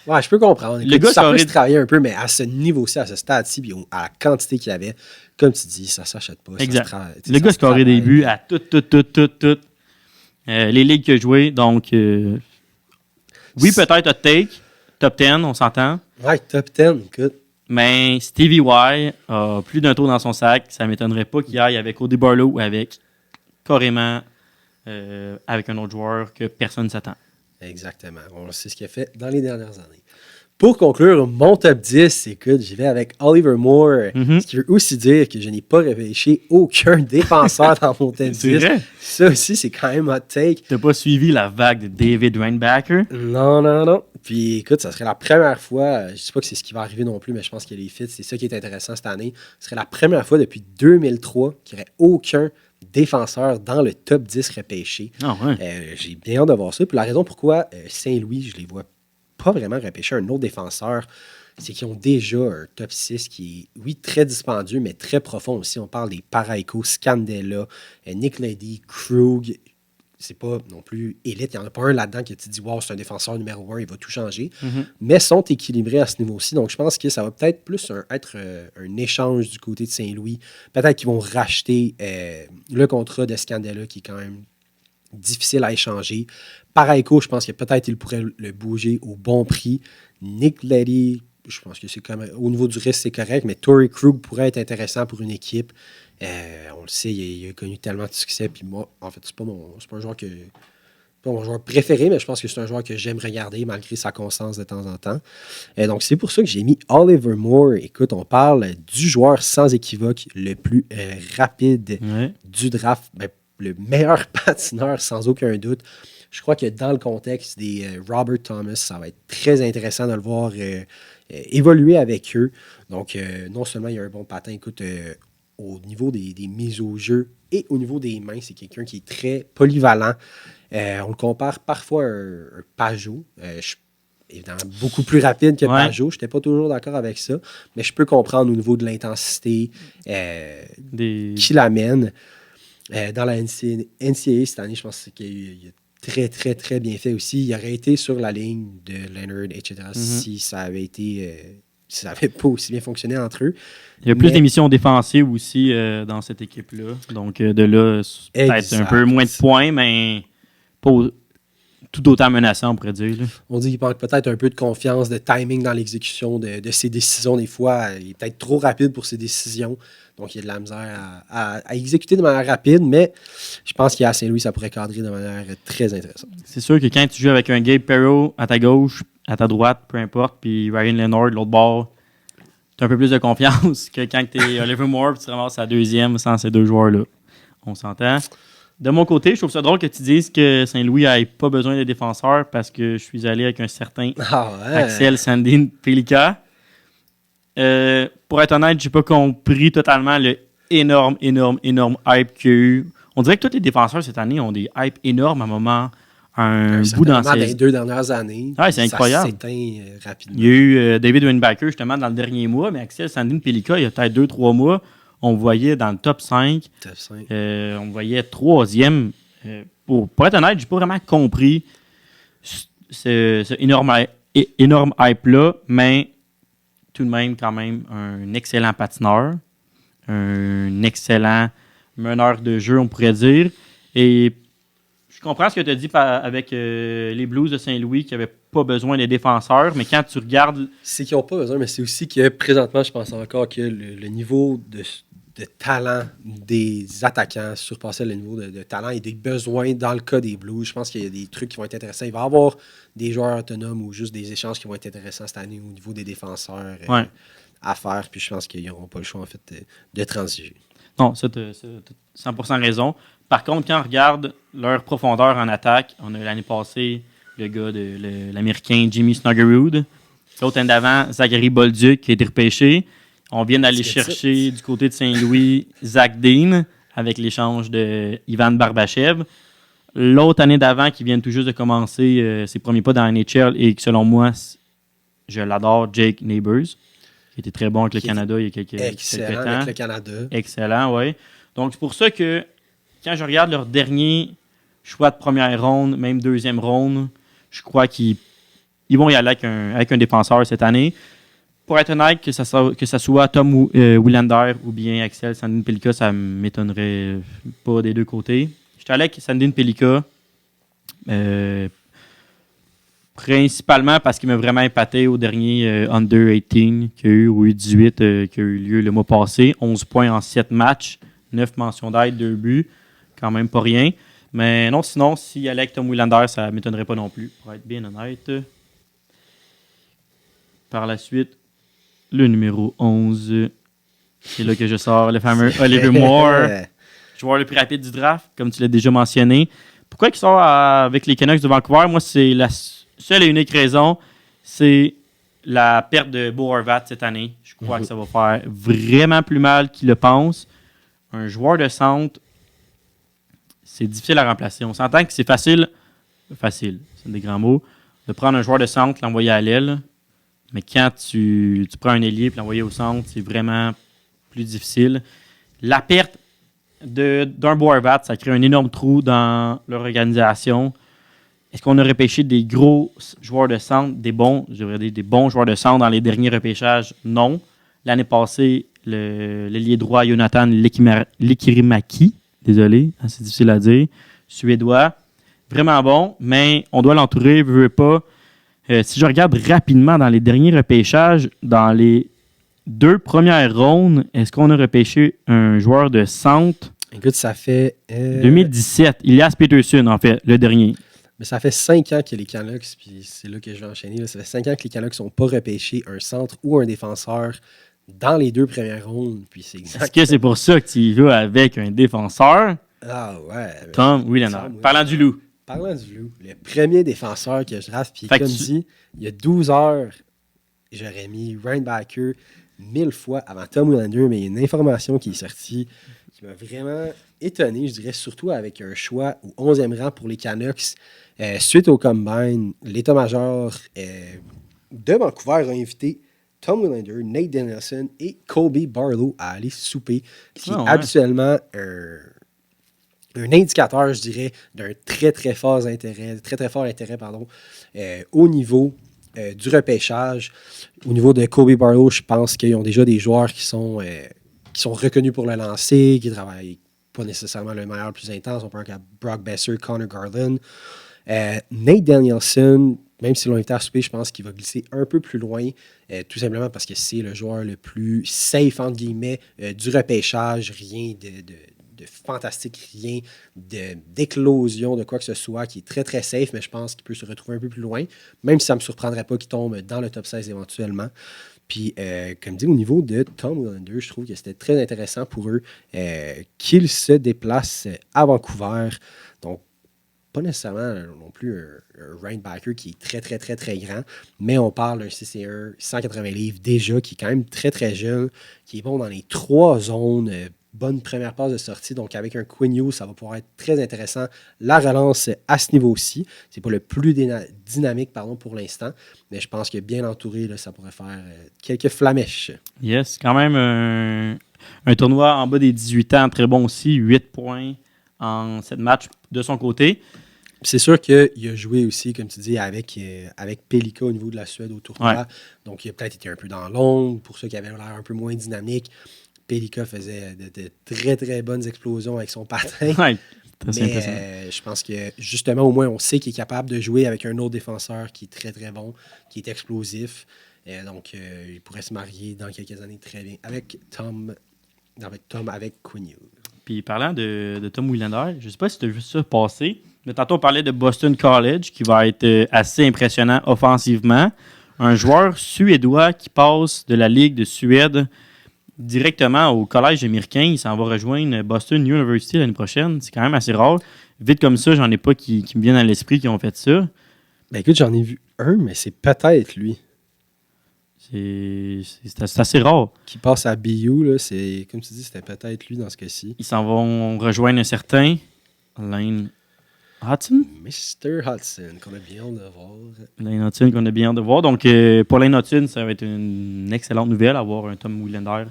Ouais, je peux comprendre. Écoute, Le gars ça peut scorait- se travailler un peu, mais à ce niveau-ci, à ce stade-ci, puis à la quantité qu'il y avait, comme tu dis, ça s'achète pas. Exact. Ça se Le gars scorait des buts à tout. Les ligues qu'il a jouées, donc... oui, peut-être hot take, top 10, on s'entend. Ouais, top 10, écoute. Mais Stevie Y a plus d'un tour dans son sac. Ça ne m'étonnerait pas qu'il aille avec Cody Barlow ou avec carrément avec un autre joueur que personne ne s'attend. Exactement. On sait ce qu'il a fait dans les dernières années. Pour conclure, mon top 10, écoute, j'y vais avec Oliver Moore, Mhm. ce qui veut aussi dire que je n'ai pas repêché aucun défenseur dans mon top 10. C'est vrai? Ça aussi, c'est quand même hot take. T'as pas suivi la vague de David Reinbacker? Non. Puis écoute, ça serait la première fois, je ne sais pas que c'est ce qui va arriver non plus, mais je pense que les fits, c'est ça qui est intéressant cette année. Ce serait la première fois depuis 2003 qu'il n'y aurait aucun défenseur dans le top 10 repêché. Ah ouais. J'ai bien hâte de voir ça. Puis la raison pourquoi Saint-Louis, je les vois pas vraiment repêcher un autre défenseur, c'est qu'ils ont déjà un top 6 qui est, oui, très dispendieux, mais très profond aussi. On parle des Parayko, Scandella, Nick Leddy, Krug. C'est pas non plus élite. Il n'y en a pas un là-dedans qui te dit « Wow, c'est un défenseur numéro 1, il va tout changer. Mais sont équilibrés à ce niveau-ci. Donc, je pense que ça va peut-être plus être un échange du côté de Saint-Louis. Peut-être qu'ils vont racheter le contrat de Scandella, qui est quand même difficile à échanger. Parayko, je pense que peut-être il pourrait le bouger au bon prix. Nick Leddy, je pense que c'est quand même, au niveau du risque, c'est correct, mais Torrey Krug pourrait être intéressant pour une équipe. On le sait, il a connu tellement de succès. Puis moi, en fait, c'est pas un joueur pas mon joueur préféré, mais je pense que c'est un joueur que j'aime regarder malgré sa constance de temps en temps. Donc, c'est pour ça que j'ai mis Oliver Moore. Écoute, on parle du joueur sans équivoque le plus rapide du draft. Ben, le meilleur patineur, sans aucun doute. Je crois que dans le contexte des Robert Thomas, ça va être très intéressant de le voir évoluer avec eux. Donc, non seulement il y a un bon patin, écoute, au niveau des mises au jeu et au niveau des mains, c'est quelqu'un qui est très polyvalent. On le compare parfois à un Pajot. Évidemment, beaucoup plus rapide que Pajot. Je n'étais pas toujours d'accord avec ça, mais je peux comprendre au niveau de l'intensité qu'il amène. Dans la NCAA cette année, je pense qu'il a très, très, très bien fait aussi. Il aurait été sur la ligne de Leonard, etc., si ça avait été... si ça n'avait pas aussi bien fonctionné entre eux. Il y a plus d'émissions défensives aussi dans cette équipe-là. Donc, de là, peut-être un peu moins de points, mais pas tout autant menaçant, on pourrait dire. Là. On dit qu'il manque peut-être un peu de confiance, de timing dans l'exécution de ses décisions. Des fois, il est peut-être trop rapide pour ses décisions. Donc, il y a de la misère à exécuter de manière rapide, mais je pense qu'à Saint-Louis, ça pourrait cadrer de manière très intéressante. C'est sûr que quand tu joues avec un Gabe Perreault à ta gauche, à ta droite, peu importe, puis Ryan Leonard de l'autre bord, tu as un peu plus de confiance que quand tu es Oliver Moore et tu te ramasses à la deuxième sans ces deux joueurs-là. On s'entend. De mon côté, je trouve ça drôle que tu dises que Saint-Louis n'ait pas besoin de défenseurs parce que je suis allé avec un certain Axel Sandin Pelika. Pour être honnête, j'ai pas compris totalement le énorme hype qu'il y a eu. On dirait que tous les défenseurs cette année ont des hypes énormes à un un bout dans les 2 dernières années. Ouais, c'est incroyable. Ça s'éteint rapidement. Il y a eu David Weinbacher justement dans le dernier mois, mais Axel Sandin Pelika, il y a peut-être 2-3 mois, on le voyait dans le top 5. Top 5. On le voyait 3e. Pour être honnête, j'ai pas vraiment compris ce énorme hype-là, mais tout de même, quand même, un excellent patineur, un excellent meneur de jeu, on pourrait dire. Et je comprends ce que tu as dit avec les Blues de Saint-Louis qui n'avaient pas besoin des défenseurs, mais quand tu regardes... C'est qu'ils n'ont pas besoin, mais c'est aussi que présentement, je pense encore que le niveau de talent des attaquants surpassait le niveau de talent et des besoins dans le cas des Blues. Je pense qu'il y a des trucs qui vont être intéressants. Il va y avoir des joueurs autonomes ou juste des échanges qui vont être intéressants cette année au niveau des défenseurs à faire. Puis je pense qu'ils n'auront pas le choix en fait de transiger. Non, ça, tu as 100% raison. Par contre, quand on regarde leur profondeur en attaque, on a l'année passée le gars l'Américain Jimmy Snuggerud. L'autre année d'avant, Zachary Bolduc qui a été repêché. On vient d'aller chercher du côté de Saint-Louis Zach Dean avec l'échange de Ivan Barbachev. L'autre année d'avant qui vient tout juste de commencer ses premiers pas dans la NHL et que selon moi, je l'adore, Jake Neighbours, qui était très bon avec le Canada il y a quelques temps. Excellent avec le Canada. Excellent, oui. Donc c'est pour ça que quand je regarde leur dernier choix de première ronde, même deuxième ronde, je crois qu'ils vont y aller avec un défenseur cette année. Pour être honnête, que ça soit Tom Willander ou bien Axel Sandin Pelika, ça ne m'étonnerait pas des deux côtés. J'étais allé avec Sandin Pelika, principalement parce qu'il m'a vraiment épaté au dernier Under 18 qu'il y a eu, ou U18 qui a eu lieu le mois passé. 11 points en 7 matchs, 9 mentions d'aide, 2 buts. Quand même pas rien. Mais non, sinon, s'il allait avec Tom Willander, ça ne m'étonnerait pas non plus, pour être bien honnête. Par la suite, le numéro 11, c'est là que je sors le fameux Oliver Moore, joueur le plus rapide du draft, comme tu l'as déjà mentionné. Pourquoi il sort avec les Canucks de Vancouver? Moi, c'est la seule et unique raison, c'est la perte de Bo Horvat cette année. Je crois que ça va faire vraiment plus mal qu'il le pense. Un joueur de centre, c'est difficile à remplacer. On s'entend que c'est facile, c'est des grands mots, de prendre un joueur de centre, l'envoyer à l'aile. Mais quand tu prends un ailier et l'envoyer au centre, c'est vraiment plus difficile. La perte d'un Bo Horvat, ça crée un énorme trou dans leur organisation. Est-ce qu'on a repêché des gros joueurs de centre, des bons joueurs de centre dans les derniers repêchages? Non. L'année passée, l'ailier droit Jonathan Lekkerimäki, désolé, c'est difficile à dire, suédois, vraiment bon, mais on doit l'entourer, veut pas. Si je regarde rapidement dans les derniers repêchages, dans les 2 premières rondes, est-ce qu'on a repêché un joueur de centre? Écoute, ça fait... 2017, Elias Peterson, en fait, le dernier. Mais ça fait 5 ans que les Canucks, puis c'est là que je vais enchaîner, là, ça fait 5 ans que les Canucks n'ont pas repêché un centre ou un défenseur dans les 2 premières rondes. Puis c'est exact. Est-ce que c'est pour ça que tu y vas avec un défenseur? Ah ouais. Tom Willander. Parlant du loup. Parlant du loup, le premier défenseur que je draft, puis comme dit, il y a 12 heures, j'aurais mis Reinbacker 1000 fois avant Tom Willander, mais il y a une information qui est sortie qui m'a vraiment étonné, je dirais, surtout avec un choix au 11e rang pour les Canucks. Suite au Combine, l'état-major de Vancouver a invité Tom Willander, Nate Danielson et Colby Barlow à aller souper, ce qui est habituellement un indicateur, je dirais, d'un très, très fort intérêt, au niveau du repêchage. Au niveau de Colby Barlow, je pense qu'ils ont déjà des joueurs qui sont reconnus pour le lancer, qui travaillent pas nécessairement le meilleur, le plus intense. On parle à Brock Besser, Connor Garland. Nate Danielson, même si l'on est à souper, je pense qu'il va glisser un peu plus loin, tout simplement parce que c'est le joueur le plus safe, entre guillemets, du repêchage. Rien de fantastique, rien d'éclosion, de quoi que ce soit, qui est très, très safe, mais je pense qu'il peut se retrouver un peu plus loin, même si ça ne me surprendrait pas qu'il tombe dans le top 16 éventuellement. Puis, comme dit, au niveau de Tom Willander, je trouve que c'était très intéressant pour eux qu'il se déplace à Vancouver. Donc, pas nécessairement non plus un Reinbacker qui est très, très, très, très grand, mais on parle d'un 6'1", 180 livres déjà, qui est quand même très, très jeune, qui est bon dans les 3 zones, bonne première passe de sortie. Donc, avec un Quinn Hughes, ça va pouvoir être très intéressant. La relance à ce niveau-ci, c'est pas le plus dynamique pour l'instant, mais je pense que bien entouré, là, ça pourrait faire quelques flamèches. Yes, quand même un tournoi en bas des 18 ans, très bon aussi. 8 points en 7 matchs de son côté. C'est sûr qu'il a joué aussi, comme tu dis, avec Pelika au niveau de la Suède au tournoi. Ouais. Donc, il a peut-être été un peu dans l'ombre pour ceux qui avaient l'air un peu moins dynamique. Pelika faisait de très, très bonnes explosions avec son patin. Ouais, mais je pense que, justement, au moins, on sait qu'il est capable de jouer avec un autre défenseur qui est très, très bon, qui est explosif. Donc, il pourrait se marier dans quelques années très bien avec Quinn Hughes. Puis parlant de Tom Willander, je ne sais pas si tu as vu ça passer, mais tantôt on parlait de Boston College qui va être assez impressionnant offensivement. Un joueur suédois qui passe de la Ligue de Suède directement au collège américain. Il s'en va rejoindre Boston University l'année prochaine. C'est quand même assez rare. Vite comme ça, j'en ai pas qui me viennent à l'esprit qui ont fait ça. Ben écoute, j'en ai vu un, mais c'est peut-être lui. C'est assez rare. Qui passe à BU, là, c'est, comme tu dis, c'était peut-être lui dans ce cas-ci. Ils s'en vont rejoindre un certain Lane Hudson. Mr. Hudson, qu'on a bien hâte de voir. Lane Hudson, qu'on a bien hâte de voir. Donc, pour Lane Hudson, ça va être une excellente nouvelle, avoir un Tom Willander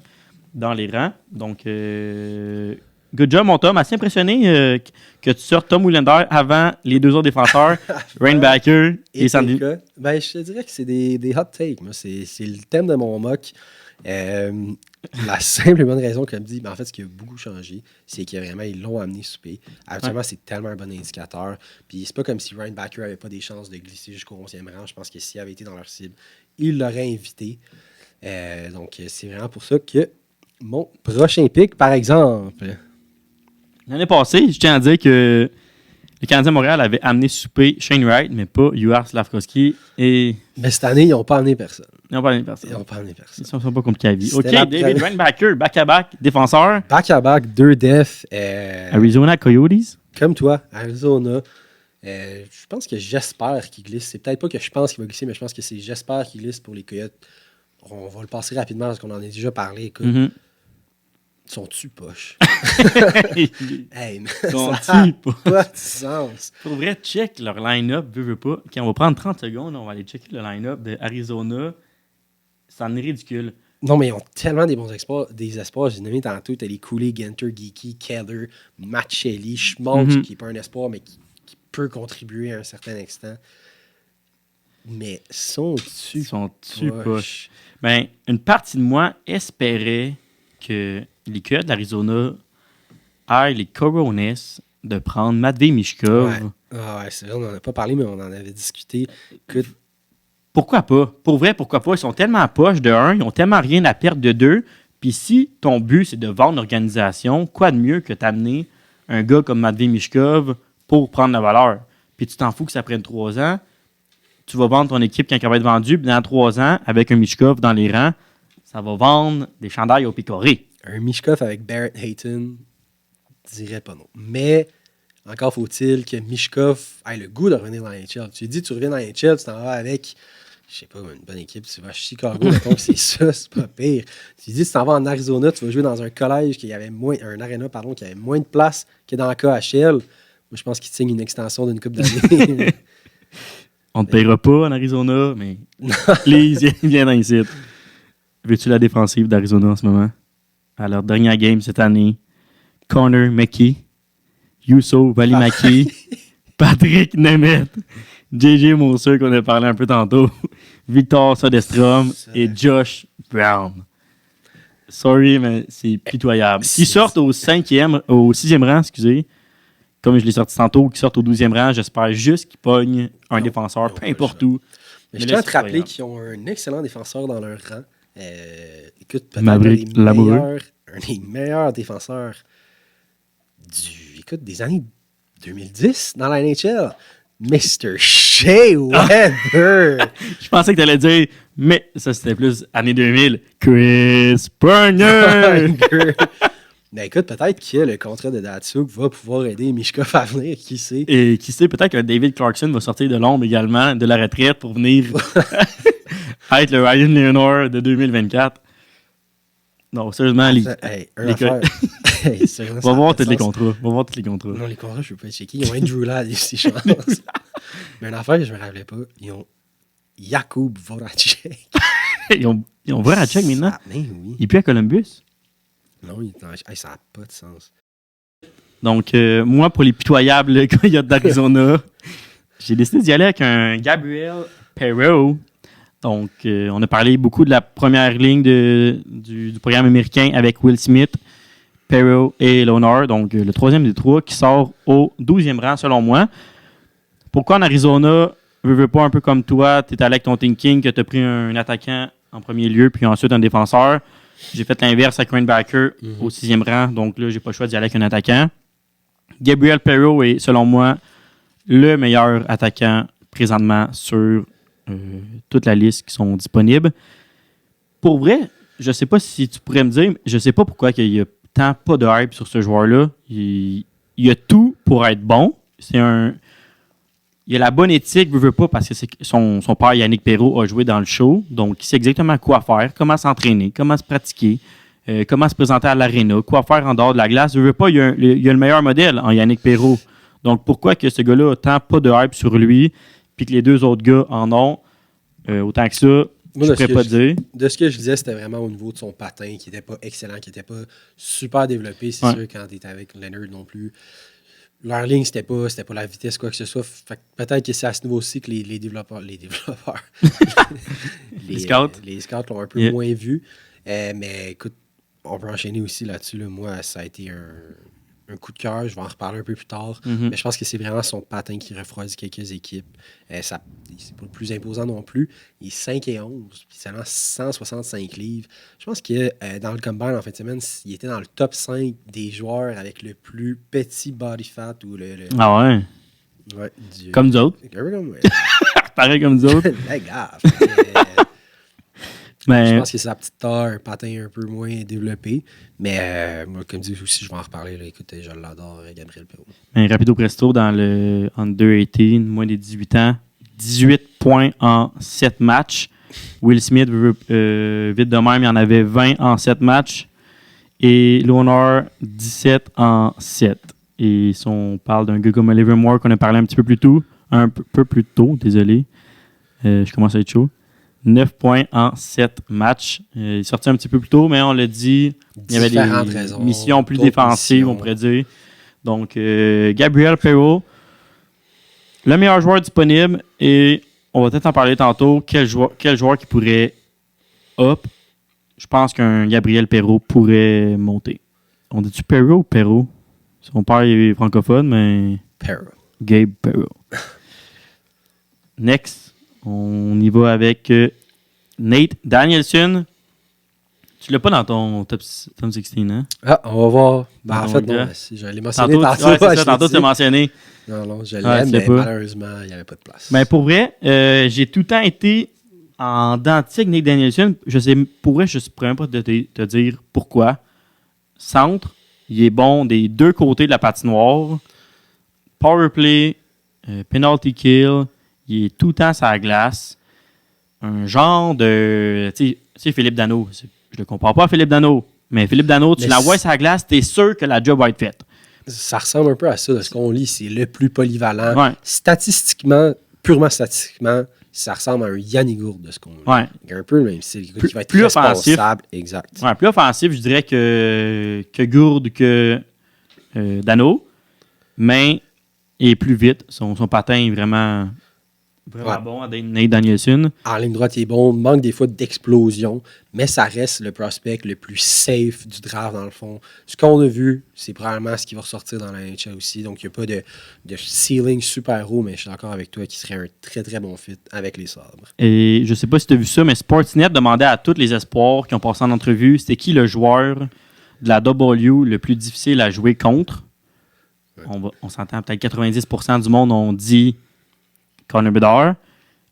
dans les rangs. Donc, good job, mon Tom. Assez impressionné que tu sortes Tom Willander avant les deux autres défenseurs, Rainbacker et Sandy. Ben, je te dirais que c'est des hot takes. Moi, c'est le thème de mon mock. La simple et bonne raison, comme dit, ben en fait, ce qui a beaucoup changé, c'est qu'ils l'ont amené souper. Actuellement, c'est tellement un bon indicateur. Puis c'est pas comme si Ryan Backer n'avait pas des chances de glisser jusqu'au 11e rang. Je pense que s'il avait été dans leur cible, il l'aurait invité. Donc, c'est vraiment pour ça que mon prochain pick, par exemple. L'année passée, je tiens à dire que le Canadien Montréal avait amené souper Shane Wright, mais pas Juhar Slavkovski. Mais cette année, ils n'ont pas amené personne. Ils n'ont pas amené personne. Ils sont pas compliqués à vie. OK, David Rainbacker, back-à-back, défenseur. Back-à-back, 2 def. Arizona Coyotes. Comme toi, Arizona. Je pense que j'espère qu'il glisse. C'est peut-être pas que je pense qu'il va glisser, mais je pense que c'est j'espère qu'il glisse pour les Coyotes. On va le passer rapidement parce qu'on en a déjà parlé. Écoute. Sont-tu poches? Hey, sont-tu poches? Pas de sens. Pour vrai, check leur line-up, veux pas. OK, on va prendre 30 secondes, on va aller checker le line-up de Arizona. Ça en est ridicule. Non, mais ils ont tellement des bons espoirs. J'ai nommé tantôt, t'as les Cooley, Ginter, Geeky, Keller, Machelli, Schmaltz, qui n'est pas un espoir, mais qui peut contribuer à un certain extent. Mais sont-tu poches? Ben, une partie de moi espérait que les Coyotes d'Arizona aillent les Corones de prendre Matvei Michkov. Ouais, c'est vrai, on n'en a pas parlé, mais on en avait discuté. Pourquoi pas? Pour vrai, pourquoi pas? Ils sont tellement à poche de 1, ils ont tellement rien à perdre de 2. Puis si ton but, c'est de vendre l'organisation, quoi de mieux que t'amener un gars comme Matvei Michkov pour prendre la valeur? Puis tu t'en fous que ça prenne 3 ans. Tu vas vendre ton équipe quand elle va être vendue, puis dans 3 ans, avec un Michkov dans les rangs, ça va vendre des chandails au picoré. Un Michkov avec Barrett Hayton, je dirais pas non. Mais encore faut-il que Michkov ait le goût de revenir dans la NHL. Tu lui dis, tu reviens dans la NHL, tu t'en vas avec, je sais pas, une bonne équipe. Tu vas à Chicago, mettons que c'est ça, c'est pas pire. Tu lui dis, tu t'en vas en Arizona, tu vas jouer dans un collège qui avait un aréna, qui avait moins de place que dans le KHL. Moi, je pense qu'il te signe une extension d'une couple d'années. On ne te paiera pas en Arizona, mais please, viens dans ici. Veux-tu la défensive d'Arizona en ce moment? À leur dernière game cette année, Connor McKee, Juuso Valimaki, Patrick Nemeth, JJ Moser qu'on a parlé un peu tantôt, Victor Soderstrom et Josh Brown. Sorry, mais c'est pitoyable. Qui sortent au 6e rang, excusez, comme je l'ai sorti tantôt, qui sortent au 12e rang, j'espère juste qu'ils pognent un défenseur, peu importe où. Mais je tiens à te rappeler qu'ils ont un excellent défenseur dans leur rang. Écoute, peut-être un des meilleurs défenseurs des années 2010 dans la NHL, Mr. Shea Weber. Je pensais que tu allais dire, mais ça c'était plus années 2000, Chris Pronger. Mais écoute, peut-être que le contrat de Datsuk va pouvoir aider Michkov à venir, qui sait. Et qui sait, peut-être que David Clarkson va sortir de l'ombre également, de la retraite, pour venir être le Ryan Leonard de 2024. Non, sérieusement, Sérieusement, Va ça a voir pas de tous les sens. contrats. Va voir tous les contrats. Non, les contrats, je peux pas checker. Ils ont Andrew Ladd ici, je pense. Mais une affaire que je me rappelais pas, ils ont Jakub Voracek. Ils ont Voracek maintenant. Mais oui. Il est plus à Columbus. Non, ça n'a pas de sens. Donc, moi, pour les pitoyables Coyotes d'Arizona, j'ai décidé d'y aller avec un Gabriel Perreault. Donc, on a parlé beaucoup de la première ligne du programme américain avec Will Smith, Perreault et Leonard. Donc, le troisième des trois qui sort au 12e rang, selon moi. Pourquoi en Arizona, veux pas un peu comme toi, tu es allé avec ton thinking que tu as pris un attaquant en premier lieu, puis ensuite un défenseur. J'ai fait l'inverse avec Ryan Backer au 6e rang. Donc là, j'ai pas le choix d'y aller avec un attaquant. Gabriel Perreault est, selon moi, le meilleur attaquant présentement sur toute la liste qui sont disponibles. Pour vrai, je sais pas si tu pourrais me dire, je sais pas pourquoi il y a tant pas de hype sur ce joueur-là. Il y a tout pour être bon. Il a la bonne éthique, veut pas, parce que son père Yannick Perreault a joué dans le show. Donc, il sait exactement quoi faire, comment s'entraîner, comment se pratiquer, comment se présenter à l'aréna, quoi faire en dehors de la glace. Veut pas, il y a le meilleur modèle en Yannick Perreault. Donc, pourquoi que ce gars-là a tant pas de hype sur lui, puis que les deux autres gars en ont autant que ça, moi, je ne pourrais pas dire. De ce que je disais, c'était vraiment au niveau de son patin, qui n'était pas excellent, qui n'était pas super développé. C'est sûr, quand tu étais avec Leonard non plus. Leur ligne, c'était pas la vitesse, quoi que ce soit. Fait que peut-être que c'est à ce niveau-ci que les développeurs. Les scouts. Les scouts l'ont un peu moins vu. Mais écoute, on peut enchaîner aussi là-dessus. Là. Moi, ça a été un coup de cœur. Je vais en reparler un peu plus tard. Mais je pense que c'est vraiment son patin qui refroidit quelques équipes. C'est pas le plus imposant non plus. Il est 5 et 11, puis seulement 165 livres. Je pense que dans le combine en fin de semaine, il était dans le top 5 des joueurs avec le plus petit body fat ou Ah ouais? Ouais, comme nous autres. Pareil comme nous autres. La gaffe. Mais... Je pense que c'est sa petite taille, un patin un peu moins développé. Mais moi, comme dit aussi, je vais en reparler. Là. Écoute, je l'adore, Gabriel Perreault. Un rapido presto dans le Under 18, moins des 18 ans. 18 points en 7 matchs. Will Smith, vite de même, il en avait 20 en 7 matchs. Et Leonard, 17 en 7. Et si on parle d'un gars comme Oliver Moore qu'on a parlé un petit peu plus tôt, désolé. Je commence à être chaud. 9 points en 7 matchs. Il est sorti un petit peu plus tôt, mais on l'a dit, il y avait des missions plus défensives, on pourrait dire. Donc, Gabriel Perreault, le meilleur joueur disponible, et on va peut-être en parler tantôt. Quel joueur qui pourrait up? Je pense qu'un Gabriel Perreault pourrait monter. On dit-tu Perreault ou Perreault? Son père est francophone, mais... Perreault. Gabe Perreault. Next. On y va avec Nate Danielson. Tu l'as pas dans ton top 16, hein? Ah, on va voir. Ben, en fait, non, je l'ai mentionné tantôt. Ouais, c'est ça, tantôt, tu l'as mentionné. Non, je l'aime, mais malheureusement, il n'y avait pas de place. Mais pour vrai, j'ai tout le temps été en dentiste avec Nate Danielson. Je pourrais même pas te dire pourquoi. Centre, il est bon des deux côtés de la patinoire. Power play, penalty kill. Il est tout le temps sur la glace. Un genre de... Tu sais, Philippe Danault. Je le compare pas à Philippe Danault. Mais Philippe Danault, tu l'envoies sur la glace, tu es sûr que la job va être faite. Ça ressemble un peu à ça, de ce qu'on lit. C'est le plus polyvalent. Ouais. Statistiquement, purement statistiquement, ça ressemble à un Yannick Gourde de ce qu'on lit. Ouais. Il y a un peu le même style. Qui va être plus responsable. Offensif. Exact. Ouais, plus offensif, je dirais que Gourde, que Danault. Mais il est plus vite. Son patin est vraiment bon à Nate Danielson. En ligne droite, il est bon. Manque des fois d'explosion, mais ça reste le prospect le plus safe du draft dans le fond. Ce qu'on a vu, c'est probablement ce qui va ressortir dans la NHL aussi. Donc, il n'y a pas de ceiling super haut, mais je suis d'accord avec toi qu'il serait un très très bon fit avec les Sabres. Et je sais pas si tu as vu ça, mais Sportsnet demandait à tous les espoirs qui ont passé en entrevue, c'était qui le joueur de la W le plus difficile à jouer contre. Ouais. On s'entend, peut-être 90% du monde ont dit Connor Bedard.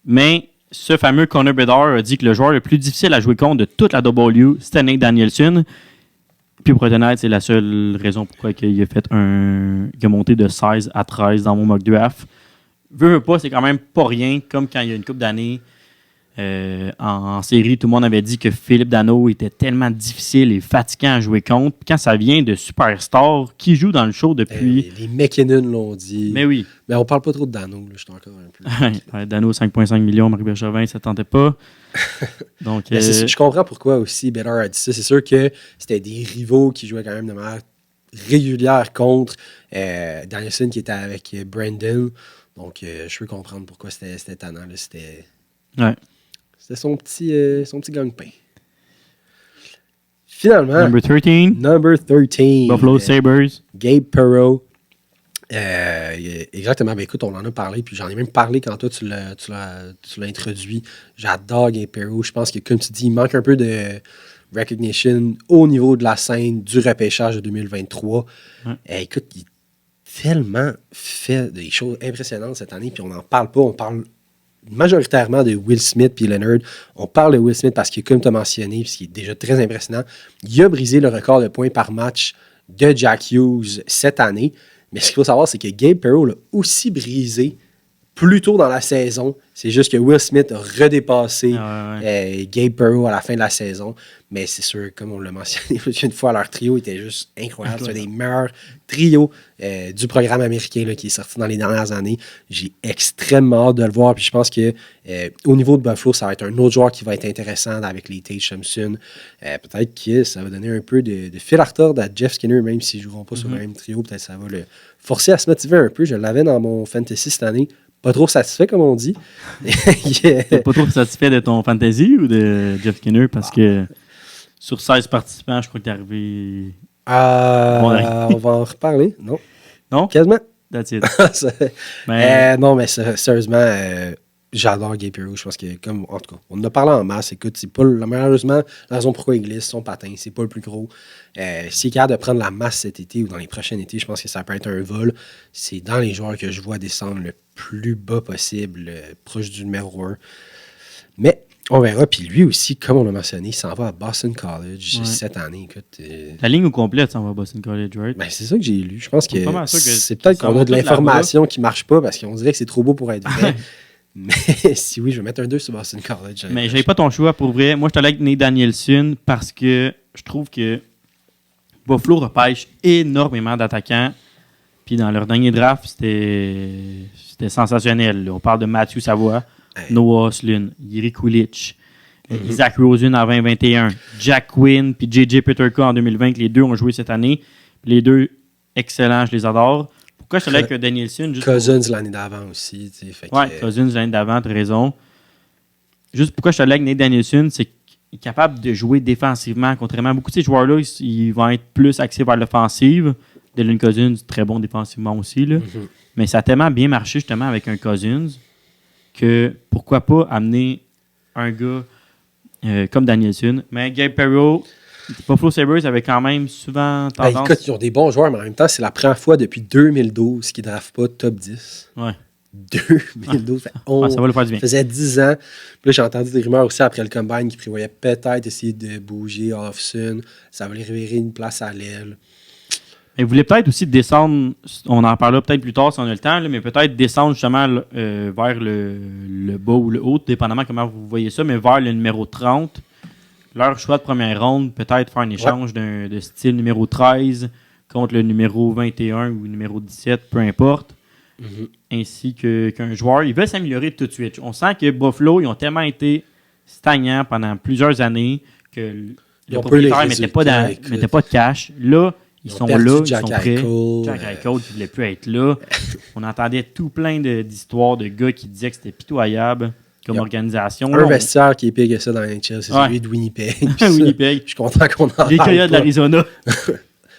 Mais ce fameux Connor Bedard a dit que le joueur le plus difficile à jouer contre de toute la W, c'était Nate Danielson. Puis pour être honnête, c'est la seule raison pourquoi il a monté de 16 à 13 dans mon mock draft. Veux pas, c'est quand même pas rien, comme quand il y a une couple d'années, En série, tout le monde avait dit que Philippe Danault était tellement difficile et fatigant à jouer contre. Puis quand ça vient de superstars qui jouent dans le show depuis... Les McKinnon l'ont dit. Mais oui. Mais on parle pas trop de Danault, là, je suis encore un peu... Ouais, Danault, 5,5 millions, Marie Bergevin, ça ne tentait pas. Donc, je comprends pourquoi aussi Bédard a dit ça. C'est sûr que c'était des rivaux qui jouaient quand même de manière régulière contre Danielson qui était avec Brandon. Donc, je peux comprendre pourquoi c'était tannant. Là. C'était son petit gagne-pain. Finalement, Number 13. Buffalo Sabres. Gabe Perreault. Exactement. Ben, écoute, on en a parlé, puis j'en ai même parlé quand toi, tu l'as introduit. J'adore Gabe Perreault. Je pense que, comme tu dis, il manque un peu de recognition au niveau de la scène du repêchage de 2023. Écoute, il a tellement fait des choses impressionnantes cette année, puis on n'en parle pas. On parle majoritairement de Will Smith puis Leonard. On parle de Will Smith parce que, comme tu as mentionné, ce qui est déjà très impressionnant, il a brisé le record de points par match de Jack Hughes cette année. Mais ce qu'il faut savoir, c'est que Gabe Perreault l'a aussi brisé plus tôt dans la saison. C'est juste que Will Smith a redépassé Gabe Perreault à la fin de la saison. Mais c'est sûr, comme on l'a mentionné une fois, leur trio était juste incroyable. C'est un des meilleurs trios du programme américain là, qui est sorti dans les dernières années. J'ai extrêmement hâte de le voir. Puis je pense que au niveau de Buffalo, ça va être un autre joueur qui va être intéressant avec les Tage Thompson. Peut-être que ça va donner un peu de fil à retordre à Jeff Skinner, même s'ils ne joueront pas sur le même trio. Peut-être que ça va le forcer à se motiver un peu. Je l'avais dans mon fantasy cette année. Pas trop satisfait, comme on dit. T'es pas trop satisfait de ton fantasy ou de Jeff Skinner? Parce que sur 16 participants, je crois que t'es arrivé... on va en reparler. Non? Non? Quasiment. That's it. Non, mais sérieusement, j'adore Gabe Perreault. Je pense que, en tout cas, on en a parlé en masse. Écoute, c'est pas malheureusement la raison pourquoi il glisse, son patin, c'est pas le plus gros. S'il est capable de prendre la masse cet été ou dans les prochains étés, je pense que ça peut être un vol. C'est dans les joueurs que je vois descendre le plus bas possible, proche du numéro 1. Mais on verra. Puis lui aussi, comme on l'a mentionné, il s'en va à Boston College cette année. Écoute, la ligne au complète s'en va à Boston College, right? Ben, c'est ça que j'ai lu. Je pense que c'est peut-être qu'on a de l'information qui ne marche pas parce qu'on dirait que c'est trop beau pour être vrai. Mais si oui, je vais mettre un 2 sur Boston College. Mais j'avais pas ton choix pour vrai. Moi, je t'allais avec Nate Danielson parce que je trouve que Buffalo repêche énormément d'attaquants. Puis dans leur dernier draft, c'était sensationnel. On parle de Matthew Savoie, Noah Ostlund, Jiri Kulich, Zach Rosen en 2021, Jack Quinn puis J.J. Peterka en 2020, que les deux ont joué cette année. Les deux, excellents, je les adore. Pourquoi je te l'ai avec Danielson? Cousins l'année d'avant aussi. Cousins l'année d'avant, tu as raison. Juste pourquoi je te l'ai avec Nate Danielson, c'est qu'il est capable de jouer défensivement. Contrairement à beaucoup de ces joueurs-là, ils vont être plus axés vers l'offensive. Dylan Cousins, très bon défensivement aussi. Là. Mais ça a tellement bien marché justement avec un Cousins que pourquoi pas amener un gars comme Danielson. Mais Gabe Perreault, Buffalo Sabres avait quand même souvent tendance... écoute, ils ont des bons joueurs, mais en même temps, c'est la première fois depuis 2012 qu'ils ne draftent pas top 10. Ouais. 2012, ça va le faire du bien. Ça faisait 10 ans. Puis là, j'ai entendu des rumeurs aussi après le combine qui prévoyaient peut-être essayer de bouger Olofsson. Ça va lui révéler une place à l'aile. Il voulait peut-être aussi descendre, on en parlera peut-être plus tard si on a le temps, là, mais peut-être descendre justement vers le bas ou le haut, dépendamment comment vous voyez ça, mais vers le numéro 30. Leur choix de première ronde, peut-être faire un échange de style numéro 13 contre le numéro 21 ou numéro 17, peu importe. Ainsi qu'un joueur. Ils veulent s'améliorer tout de suite. On sent que Buffalo, ils ont tellement été stagnants pendant plusieurs années que le propriétaire ne mettait pas de cash. Là, ils sont là, ils sont prêts. Jack Eichel qui ne voulait plus être là. On entendait tout plein d'histoires de gars qui disaient que c'était pitoyable comme organisation. Un vestiaire qui est pire que ça dans la NHL, c'est celui de Winnipeg. Winnipeg. Je suis content qu'on en parle. Les Coyotes de l'Arizona.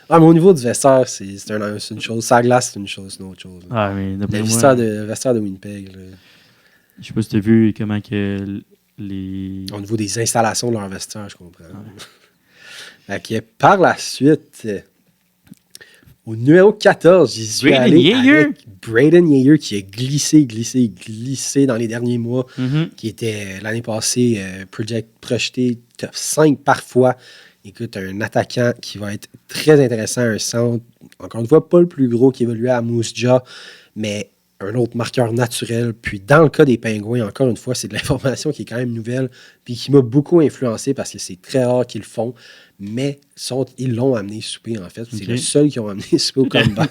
Mais au niveau du vestiaire, c'est une chose. Sa glace, c'est une chose, c'est une autre chose. Mais le vestiaire de Winnipeg. Là. Je sais pas si tu as vu comment que les... Au niveau des installations de leur vestiaire, je comprends. Par la suite... Au numéro 14, j'y suis allé avec Braden Yeager qui a glissé dans les derniers mois, qui était l'année passée projeté top 5 parfois. Écoute, un attaquant qui va être très intéressant, un centre, encore une fois, pas le plus gros qui évoluait à Moose Jaw, mais un autre marqueur naturel. Puis dans le cas des Pingouins, encore une fois, c'est de l'information qui est quand même nouvelle, puis qui m'a beaucoup influencé parce que c'est très rare qu'ils le font, mais ils l'ont amené souper, en fait. C'est le seul qui ont amené souper au comeback.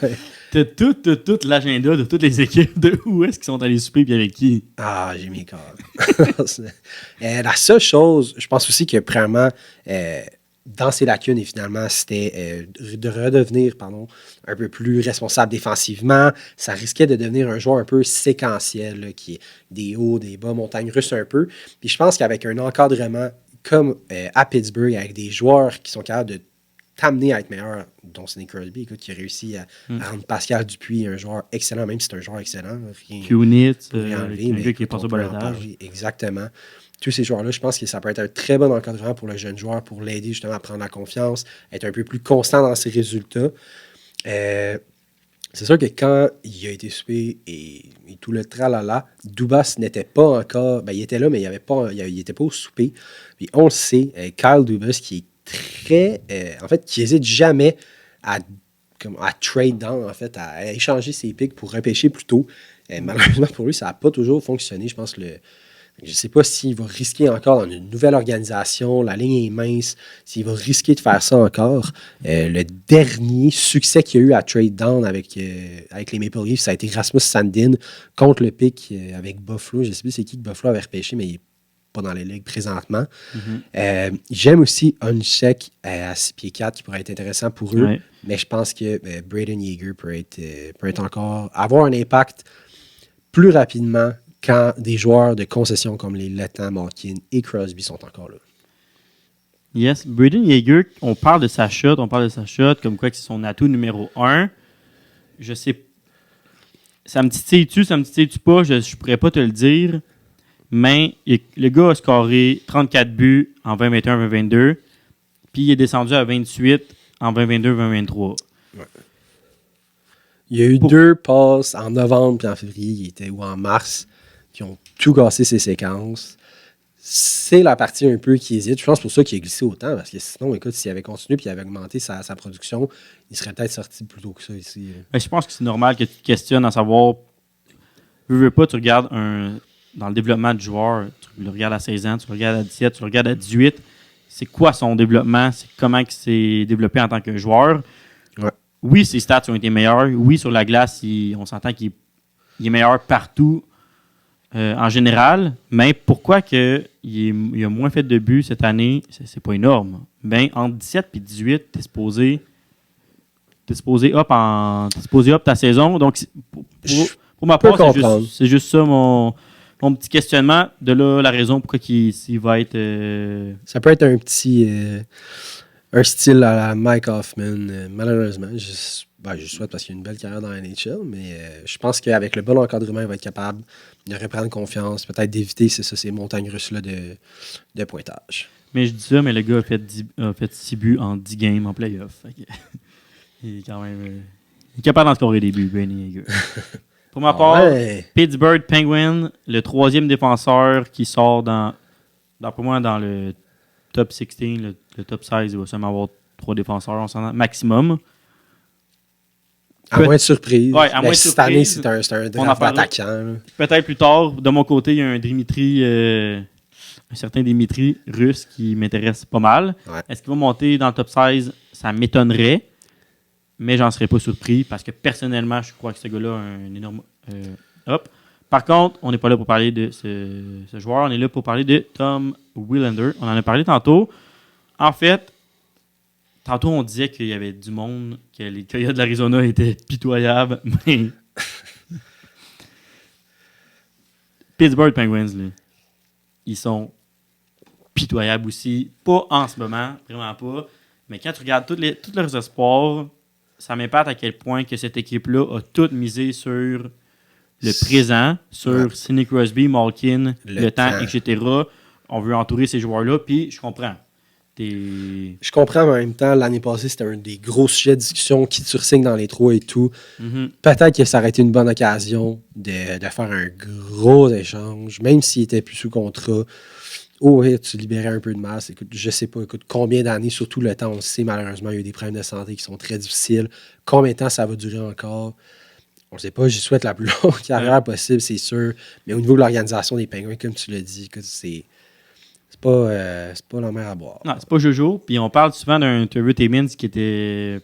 T'as tout l'agenda de toutes les équipes de où est-ce qu'ils sont allés souper et avec qui. Ah, j'ai mis corps. La seule chose, je pense aussi que premièrement, dans ses lacunes, et finalement, c'était de redevenir un peu plus responsable défensivement. Ça risquait de devenir un joueur un peu séquentiel, là, qui est des hauts, des bas, montagne russe un peu. Puis je pense qu'avec un encadrement comme à Pittsburgh, avec des joueurs qui sont capables de t'amener à être meilleur, dont Sidney Crosby, écoute, qui a réussi à rendre Pascal Dupuis un joueur excellent, même si c'est un joueur excellent. Kunitz, un gars qui est passé au balotage. Exactement. Tous ces joueurs-là, je pense que ça peut être un très bon encadrement pour le jeune joueur, pour l'aider justement à prendre la confiance, être un peu plus constant dans ses résultats. C'est sûr que quand il a été soupé et tout le tralala, Dubas n'était pas encore... Ben, il était là, mais il n'était pas au souper. Puis on le sait, Kyle Dubas, qui est très... en fait, qui n'hésite jamais à trade down, en fait, à échanger ses picks pour repêcher plus tôt. Malheureusement pour lui, ça n'a pas toujours fonctionné. Je pense que je ne sais pas s'il va risquer encore dans une nouvelle organisation. La ligne est mince. S'il va risquer de faire ça encore. Le dernier succès qu'il y a eu à trade down avec les Maple Leafs, ça a été Rasmus Sandin contre le pick avec Buffalo. Je ne sais plus c'est qui que Buffalo avait repêché, mais il n'est pas dans les ligues présentement. Mm-hmm. J'aime aussi Onchek à 6 pieds 4 qui pourrait être intéressant pour eux. Ouais. Mais je pense que Braden Yeager peut être encore... avoir un impact plus rapidement quand des joueurs de concession comme les Letang, Malkin et Crosby sont encore là. Yes. Braden Yeager, on parle de sa shot, comme quoi que c'est son atout numéro 1. Je sais... Ça me titille-tu pas? Je ne pourrais pas te le dire. Mais le gars a scoré 34 buts en 2021-2022, puis il est descendu à 28 en 2022-2023. Ouais. Il y a eu 2 passes en novembre et en février, ou en mars, qui ont tout cassé ses séquences. C'est la partie un peu qui hésite. Je pense pour ça qu'il a glissé autant, parce que sinon, écoute, s'il avait continué et il avait augmenté sa production, il serait peut-être sorti plus tôt que ça ici. Ben, je pense que c'est normal que tu te questionnes à savoir, veux pas, tu regardes dans le développement du joueur, tu le regardes à 16 ans, tu le regardes à 17, tu le regardes à 18, c'est quoi son développement, c'est comment il s'est développé en tant que joueur. Ouais. Oui, ses stats ont été meilleurs. Oui, sur la glace, on s'entend qu'il est meilleur partout en général, mais pourquoi il a moins fait de buts cette année, c'est pas énorme. Ben, entre 17 et 18, t'es supposé up ta saison. Donc, pour ma part, c'est juste ça mon petit questionnement. De là, la raison pourquoi il va être... Ça peut être un petit... un style à la Mike Hoffman. Malheureusement, je souhaite parce qu'il a une belle carrière dans la NHL, mais je pense qu'avec le bon encadrement, il va être capable de reprendre confiance, peut-être d'éviter ces montagnes russes-là de pointage. Mais je dis ça, mais le gars a fait 6 buts en 10 games en playoff. Il est quand même... il est capable d'en scorer des buts, Benny Yeager. Pour ma part, Pittsburgh Penguins, le 3e défenseur qui sort pour moi, dans le top 16, le top 16, il va seulement avoir 3 défenseurs, on s'en maximum. À moins de surprise. Ouais, à moins de cette surprise. année, c'est un draft attaquant. Peut-être plus tard. De mon côté, il y a un certain Dimitri russe qui m'intéresse pas mal. Ouais. Est-ce qu'il va monter dans le top 16? Ça m'étonnerait, mais j'en serais pas surpris parce que personnellement, je crois que ce gars-là a un énorme Par contre, on n'est pas là pour parler de ce joueur, on est là pour parler de Tom Willander. On en a parlé tantôt. En fait, tantôt, on disait qu'il y avait du monde, que les Coyotes de l'Arizona étaient pitoyables, mais Pittsburgh Penguins, là, ils sont pitoyables aussi. Pas en ce moment, vraiment pas. Mais quand tu regardes tous leurs espoirs, ça m'épate à quel point que cette équipe-là a tout misé sur le présent, sur Sidney Crosby, Malkin, le temps, etc. On veut entourer ces joueurs-là, puis je comprends. Je comprends, mais en même temps, l'année passée, c'était un des gros sujets de discussion, qui tu re-signes dans les 3 et tout. Mm-hmm. Peut-être que ça aurait été une bonne occasion de faire un gros échange, même s'il était plus sous contrat. Oui, tu libérais un peu de masse. Écoute, je sais pas, combien d'années, surtout le temps, on le sait, malheureusement, il y a eu des problèmes de santé qui sont très difficiles. Combien de temps ça va durer encore? On ne sait pas, j'y souhaite la plus longue carrière possible, c'est sûr. Mais au niveau de l'organisation des Penguins, comme tu l'as dit, écoute, c'est pas la mer à boire. Non, c'est pas Jojo. Puis on parle souvent d'un Trevor Timmins qui était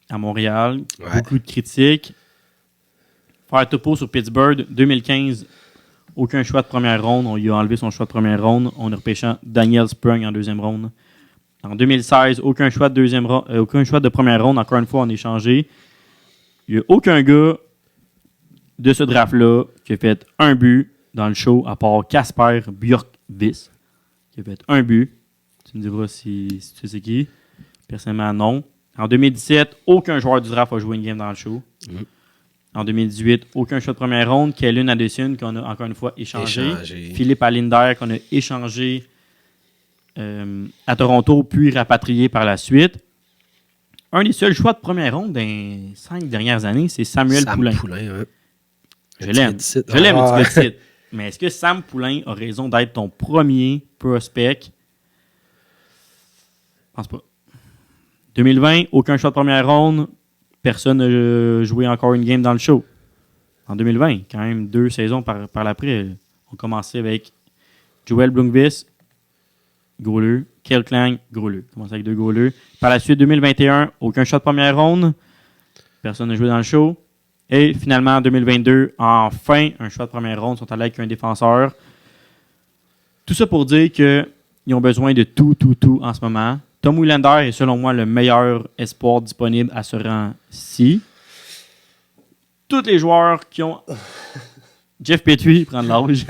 à Montréal. Ouais. Beaucoup de critiques. Faire topo sur Pittsburgh, 2015, aucun choix de première ronde. On lui a enlevé son choix de première ronde. On a repêché Daniel Sprung en deuxième ronde. En 2016, aucun choix de première ronde. Encore une fois, on a échangé. Il n'y a aucun gars de ce draft-là qui a fait un but dans le show, à part Casper Bjorkqvist, qui a fait un but. Tu me diras si tu sais c'est qui. Personnellement, non. En 2017, aucun joueur du draft a joué une game dans le show. En 2018, aucun choix de première ronde. Kellen Addison, qu'on a encore une fois échangé. Philippe Alinder, qu'on a échangé à Toronto, puis rapatrié par la suite. Un des seuls choix de première ronde dans les 5 dernières années, c'est Samuel Poulain. Ouais. Je l'aime. Je l'aime, le petit titre. Mais est-ce que Sam Poulain a raison d'être ton premier prospect? Je pense pas. 2020, aucun choix de première ronde. Personne n'a joué encore une game dans le show. En 2020, quand même 2 saisons par l'après, on commençait avec Joel Blomqvist, goaleux. Kyle Klang, goaleux. On commençait avec 2 goaleux. Par la suite, 2021, aucun choix de première ronde. Personne n'a joué dans le show. Et finalement, en 2022, enfin, un choix de première ronde. Ils sont allés avec un défenseur. Tout ça pour dire qu'ils ont besoin de tout en ce moment. Tom Willander est selon moi le meilleur espoir disponible à ce rang-ci. Tous les joueurs qui ont... Jeff Petrie prend de l'âge.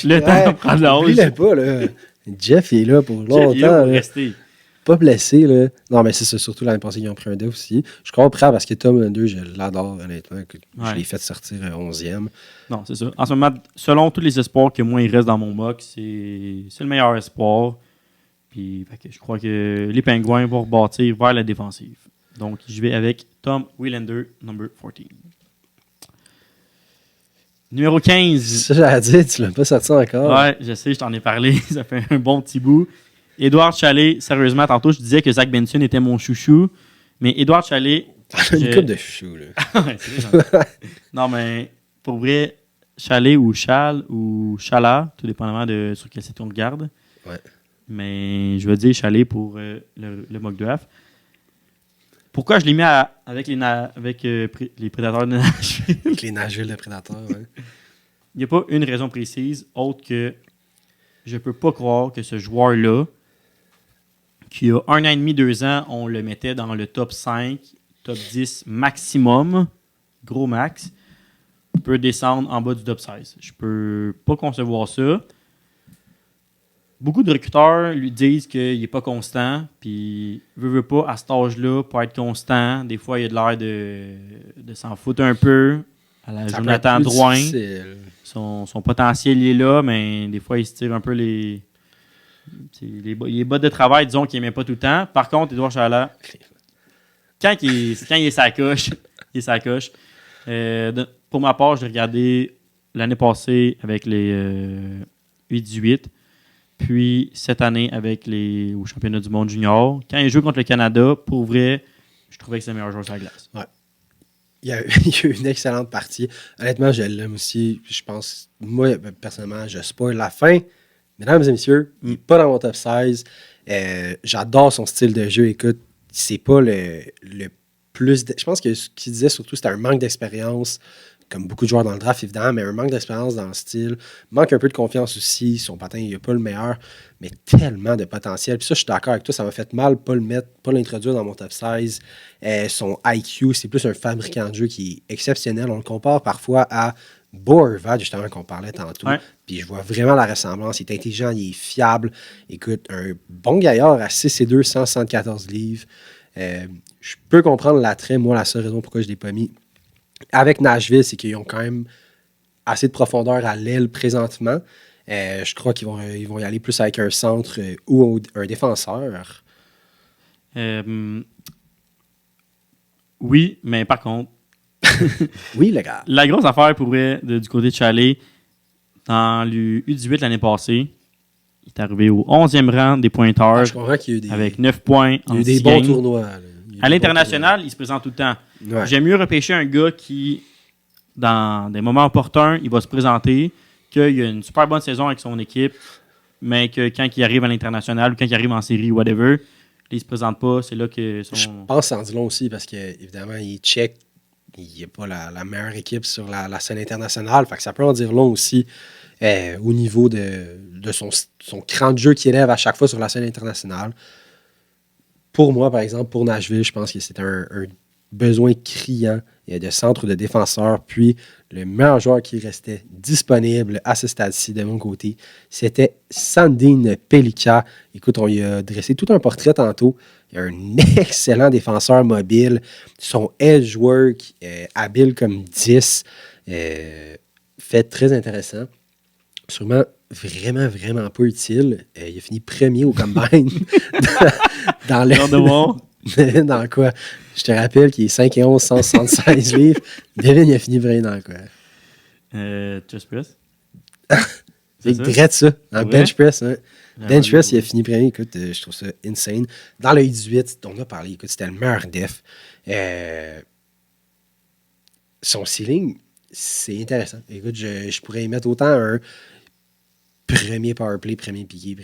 Le temps de prendre l'âge. Oublie-le pas, là. Jeff, il est là pour longtemps. Jeff, il est là pour rester. Pas blessé, là. Non, mais c'est ça, surtout l'année passée, ils ont pris un def aussi. Je comprends parce que Tom Willander, je l'adore, honnêtement. Je l'ai fait sortir 11e. Non, c'est ça. En ce moment, selon tous les espoirs que moi, il reste dans mon mock, c'est le meilleur espoir. Puis, je crois que les Pingouins vont rebâtir vers la défensive. Donc, je vais avec Tom Willander, number 14. Numéro 15. Ça, j'allais dire, tu l'as pas sorti encore. Ouais, je sais, je t'en ai parlé. Ça fait un bon petit bout. Édouard Chalet, sérieusement, tantôt, je disais que Zach Benson était mon chouchou. Mais Édouard Chalet... Une coupe de chouchou, là. Ouais, c'est vrai, non, mais pour vrai, Chalet ou Chal ou Chala, tout dépendamment de sur quel site on regarde. Ouais. Mais je vais dire Chalet pour le mock draft. Pourquoi je l'ai mis avec les Prédateurs de Nashville? Avec les Nashville de Prédateurs, ouais. Il n'y a pas une raison précise autre que je peux pas croire que ce joueur-là, qui a 1 an et demi, 2 ans, on le mettait dans le top 5, top 10 maximum, gros max, peut descendre en bas du top 16. Je peux pas concevoir ça. Beaucoup de recruteurs lui disent qu'il n'est pas constant, puis veut pas, à cet âge-là, pas être constant. Des fois, il a de l'air de s'en foutre un peu. À la Jonathan Drouin. Son potentiel il est là, mais des fois, il se tire un peu les bottes de travail, disons, qu'il n'aimait pas tout le temps. Par contre, Édouard Chala, quand il est sa coche, il est sa coche. Pour ma part, je l'ai regardé l'année passée avec les U18. Puis cette année avec au championnat du monde junior. Quand il joue contre le Canada, pour vrai, je trouvais que c'est le meilleur joueur sur la glace. Ouais. Il y a eu une excellente partie. Honnêtement, je l'aime aussi. Je pense, moi, personnellement, je spoil la fin. Mesdames et messieurs, il n'est pas dans mon top 16. J'adore son style de jeu. Écoute, c'est pas le plus... Je pense que ce qu'il disait surtout, c'était un manque d'expérience. Comme beaucoup de joueurs dans le draft, évidemment, mais un manque d'expérience dans le style. Manque un peu de confiance aussi. Son patin, il n'est pas le meilleur, mais tellement de potentiel. Puis ça, je suis d'accord avec toi, ça m'a fait mal pas l'introduire dans mon top 16. Son IQ, c'est plus un fabricant de jeu qui est exceptionnel. On le compare parfois à Bo Horvat, justement, qu'on parlait tantôt. Ouais. Puis je vois vraiment la ressemblance. Il est intelligent, il est fiable. Écoute, un bon gaillard à 6'2", 174 livres. Je peux comprendre l'attrait. Moi, la seule raison pourquoi je ne l'ai pas mis avec Nashville, c'est qu'ils ont quand même assez de profondeur à l'aile présentement. Je crois qu'ils vont y aller plus avec un centre ou un défenseur. Oui, mais par contre... Oui, le gars. La grosse affaire pour vrai, du côté de Chalet, dans le U18 l'année passée, il est arrivé au 11e rang des pointeurs. Je comprends qu'il y a eu des... Avec 9 points en 6 games. Il y a eu des bons tournois. À l'international, il se présente tout le temps. Ouais. J'aime mieux repêcher un gars qui dans des moments opportuns, il va se présenter, qu'il y a une super bonne saison avec son équipe, mais que quand il arrive à l'international ou quand il arrive en série ou whatever, il ne se présente pas. C'est là que Je pense que ça en dit long aussi parce qu'évidemment, il check. Il n'est pas la meilleure équipe sur la scène internationale. Fait que ça peut en dire long aussi au niveau de son cran de jeu qui élève à chaque fois sur la scène internationale. Pour moi, par exemple, pour Nashville, je pense que c'est un besoin criant de centre de défenseur. Puis, le meilleur joueur qui restait disponible à ce stade-ci de mon côté, c'était Sandin Pellikka. Écoute, on lui a dressé tout un portrait tantôt. Il a un excellent défenseur mobile. Son edge work, habile comme 10, fait très intéressant. Sûrement vraiment, vraiment pas utile. Il a fini premier au combine. dans le... dans quoi? Je te rappelle qu'il est 5'11", 176 livres. Devine, il a fini premier dans quoi? Chest press. C'est direct ça. En bench press, hein. Bench press, il a fini premier. Écoute, je trouve ça insane. Dans le 18, on a parlé. Écoute, c'était le meilleur def. Son ceiling, c'est intéressant. Écoute, je pourrais y mettre autant un premier powerplay, premier piqué,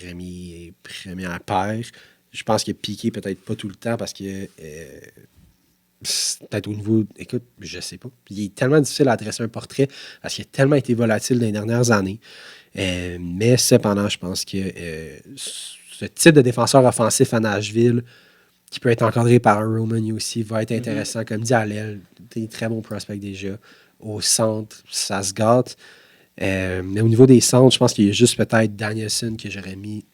première paire. Je pense que piqué peut-être pas tout le temps parce que peut-être au niveau... Écoute, je sais pas. Il est tellement difficile à adresser un portrait parce qu'il a tellement été volatile dans les dernières années. Mais cependant, je pense que ce type de défenseur offensif à Nashville, qui peut être encadré par un Roman aussi, va être intéressant. Comme dit à l'aile, des très bons prospects déjà. Au centre, ça se gâte. Mais au niveau des centres, je pense qu'il y a juste peut-être Danielson que j'aurais mis,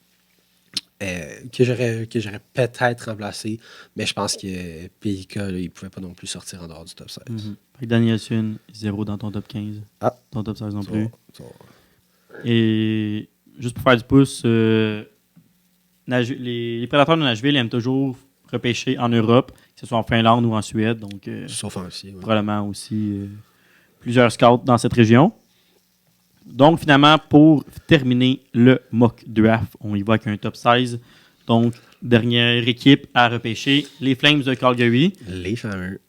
que j'aurais peut-être remplacé. Mais je pense que Pellikka, il ne pouvait pas non plus sortir en dehors du top 16. Danielson, 0 dans ton top 15. Ton top 16 non plus. Et juste pour faire du pouce, les prédateurs de Nashville aiment toujours repêcher en Europe, que ce soit en Finlande ou en Suède. Donc, sauf aussi. Ouais. Probablement aussi plusieurs scouts dans cette région. Donc, finalement, pour terminer le mock draft, on y va avec un top 16. Donc, dernière équipe à repêcher, les Flames de Calgary. Les fameux.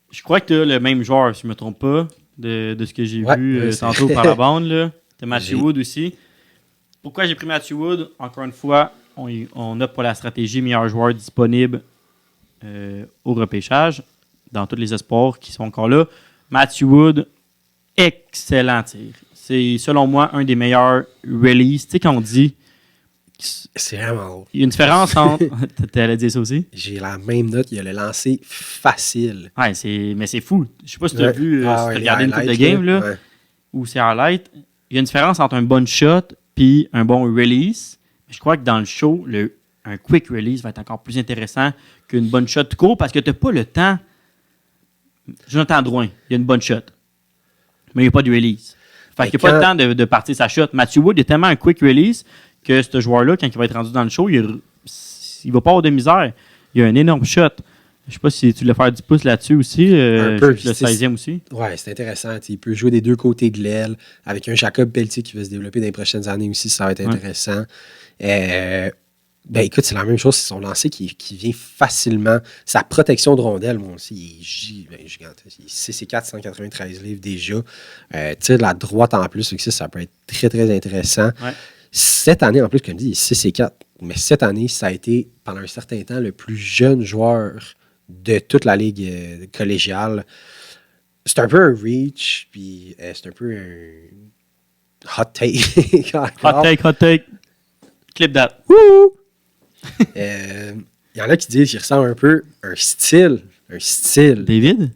Je crois que tu as le même joueur, si je ne me trompe pas, de ce que j'ai vu tantôt par la bande. Tu as Matthew Wood aussi. Pourquoi j'ai pris Matthew Wood? Encore une fois, on opte pour la stratégie meilleur joueur disponible au repêchage, dans tous les espoirs qui sont encore là. Matthew Wood, excellent tir. C'est, selon moi, un des meilleurs releases. Tu sais, quand on dit... C'est vraiment drôle. Il y a une différence entre... T'allais dire ça aussi? J'ai la même note. Il a le lancer facile. Ouais, mais c'est fou. Je sais pas si tu as vu, si tu as regardé une coupe de game, là, ou c'est highlight. Il y a une différence entre un bon shot puis un bon release. Je crois que dans le show, un quick release va être encore plus intéressant qu'une bonne shot tout court parce que tu n'as pas le temps. Jonathan Drouin, il y a une bonne shot. Mais il n'y a pas de release. Fait qu'il n'y a pas le temps de partir sa shot. Matthew Wood est tellement un quick release que ce joueur-là, quand il va être rendu dans le show, il ne va pas avoir de misère. Il y a un énorme shot. Je ne sais pas si tu voulais faire du pouce là-dessus aussi. Un peu. Le 16e aussi. Oui, c'est intéressant. Il peut jouer des deux côtés de l'aile avec un Jacob Pelletier qui va se développer dans les prochaines années aussi. Ça va être intéressant. Écoute, c'est la même chose. C'est son lancer qui vient facilement. Sa protection de rondelle, moi aussi, il est gigantesque. Il est 6'4", 193 livres déjà. Tire de la droite en plus. Ça peut être très, très intéressant. Ouais. Cette année, en plus, comme je dis, il est 6'4". Mais cette année, ça a été, pendant un certain temps, le plus jeune joueur de toute la ligue collégiale. C'est un peu un reach, puis c'est un peu un hot take. hot take. Clip that. Wouh! Il y en a qui disent qu'il ressemble un peu à un style. David?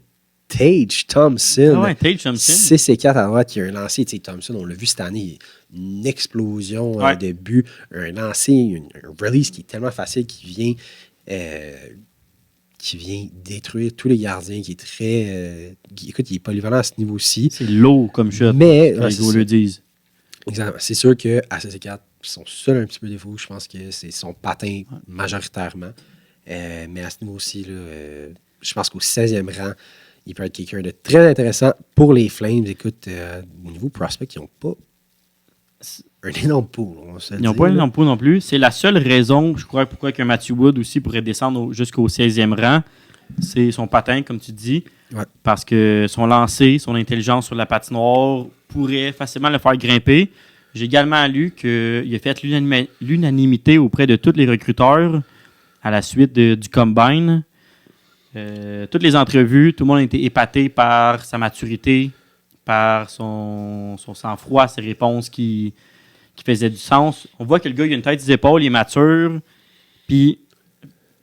Tage Thompson. Ah ouais, Tage Thompson. 6'4" à droite, qui a un lancé. Thompson, on l'a vu cette année, une explosion de buts, un lancé, un release qui est tellement facile, qui vient détruire tous les gardiens, qui est très... écoute, il est polyvalent à ce niveau-ci. C'est lourd comme shot, mais les gars le disent. Exactement. C'est sûr qu'à CC4, son seul un petit peu défaut, je pense que c'est son patin majoritairement. Mais à ce niveau-ci, là, je pense qu'au 16e rang, il peut être quelqu'un de très intéressant pour les Flames. Écoute, au niveau prospect, ils n'ont pas un énorme pool. Ils n'ont pas un énorme pool non plus. C'est la seule raison, je crois, pourquoi qu'un Matthew Wood aussi pourrait descendre jusqu'au 16e rang. C'est son patin, comme tu dis. Ouais. Parce que son lancer, son intelligence sur la patinoire pourrait facilement le faire grimper. J'ai également lu qu'il a fait l'unanimité auprès de tous les recruteurs à la suite du Combine. Toutes les entrevues, tout le monde a été épaté par sa maturité, par son sang-froid, ses réponses qui faisaient du sens. On voit que le gars, il a une tête, des épaules, il est mature. Puis,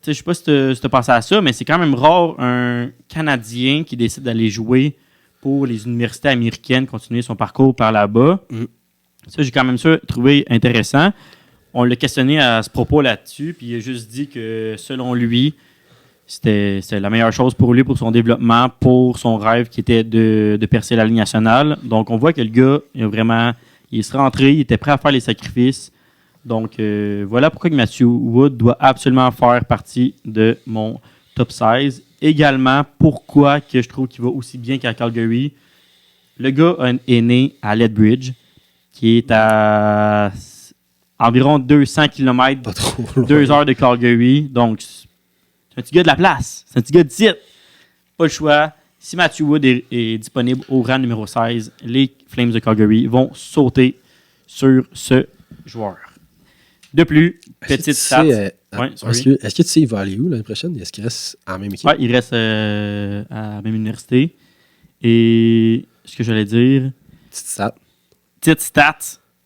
je ne sais pas si tu as pensé à ça, mais c'est quand même rare un Canadien qui décide d'aller jouer pour les universités américaines, continuer son parcours par là-bas. Ça, j'ai quand même ça trouvé intéressant. On l'a questionné à ce propos là-dessus, puis il a juste dit que, selon lui, c'était la meilleure chose pour lui, pour son développement, pour son rêve qui était de percer la Ligue nationale. Donc, on voit que le gars, il se rentré, il était prêt à faire les sacrifices. Donc, voilà pourquoi Matthew Wood doit absolument faire partie de mon top 16. Également, pourquoi que je trouve qu'il va aussi bien qu'à Calgary. Le gars est né à Lethbridge, qui est à environ 200 km, 2 heures de Calgary. Donc, c'est un petit gars de la place. C'est un petit gars de site. Pas le choix. Si Matthew Wood est disponible au rang numéro 16, les Flames de Calgary vont sauter sur ce joueur. De plus, petite stat. Est-ce que tu sais il va aller où l'année prochaine? Est-ce qu'il reste à la même équipe? Oui, il reste à la même université. Et ce que j'allais dire... Petite stat.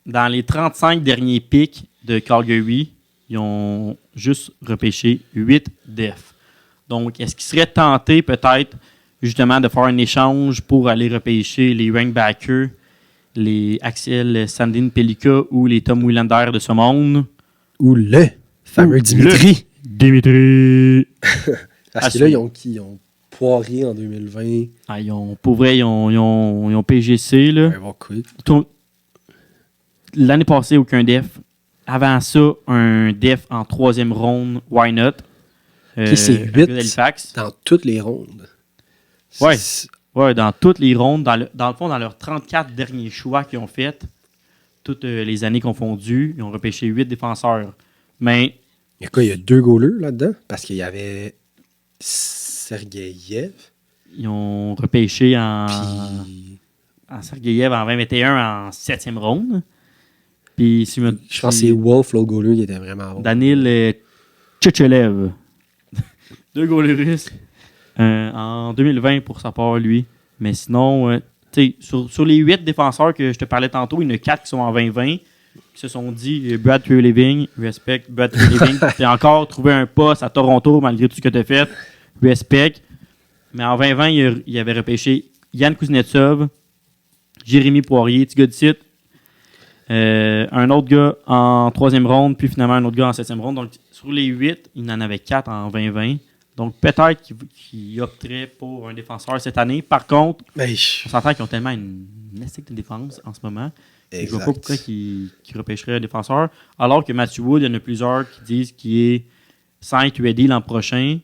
Dans les 35 derniers pics de Calgary, ils ont juste repêché 8 defs. Donc, est-ce qu'ils seraient tentés peut-être justement de faire un échange pour aller repêcher les Rankbackers, les Axel Sandin Pelika ou les Tom Willander de ce monde? Ou le fameux Dimitri. Dimitri! Parce que là, ils ont Poirier en 2020. Ah, pour vrai, ils ont PGC. Là. L'année passée, aucun def. Avant ça, un def en 3e ronde, why not? C'est 8 dans toutes les rondes. Oui, dans toutes les rondes. Dans le fond, dans leurs 34 derniers choix qu'ils ont fait, toutes les années confondues, ils ont repêché 8 défenseurs. Mais... Il y a 2 goalers là-dedans? Parce qu'il y avait Sergeyev. Ils ont repêché en Sergeyev en 2021 en 7e ronde. Puis, je pense que c'est Wolf, l'autre goaler, qui était vraiment bon. Danil Tchetchelev. 2 goalers russes. En 2020 pour sa part, lui. Mais sinon, sur les 8 défenseurs que je te parlais tantôt, il y en a 4 qui sont en 2020, qui se sont dit Brad Treliving, respect, Brad Treliving. Tu as encore trouvé un poste à Toronto malgré tout ce que tu as fait, respect. Mais en 2020, il avait repêché Yann Kuznetsov, Jérémy Poirier, petit gars de site, un autre gars en 3e ronde, puis finalement un autre gars en 7e ronde. Donc, sur les 8, il en avait 4 en 2020. Donc, peut-être qu'il opterait pour un défenseur cette année. Par contre, on s'entend qu'ils ont tellement une élastique de défense en ce moment. Exact. Je ne vois pas pourquoi qu'ils repêcheraient un défenseur. Alors que Matthew Wood, il y en a plusieurs qui disent qu'il est 5 ready l'an prochain.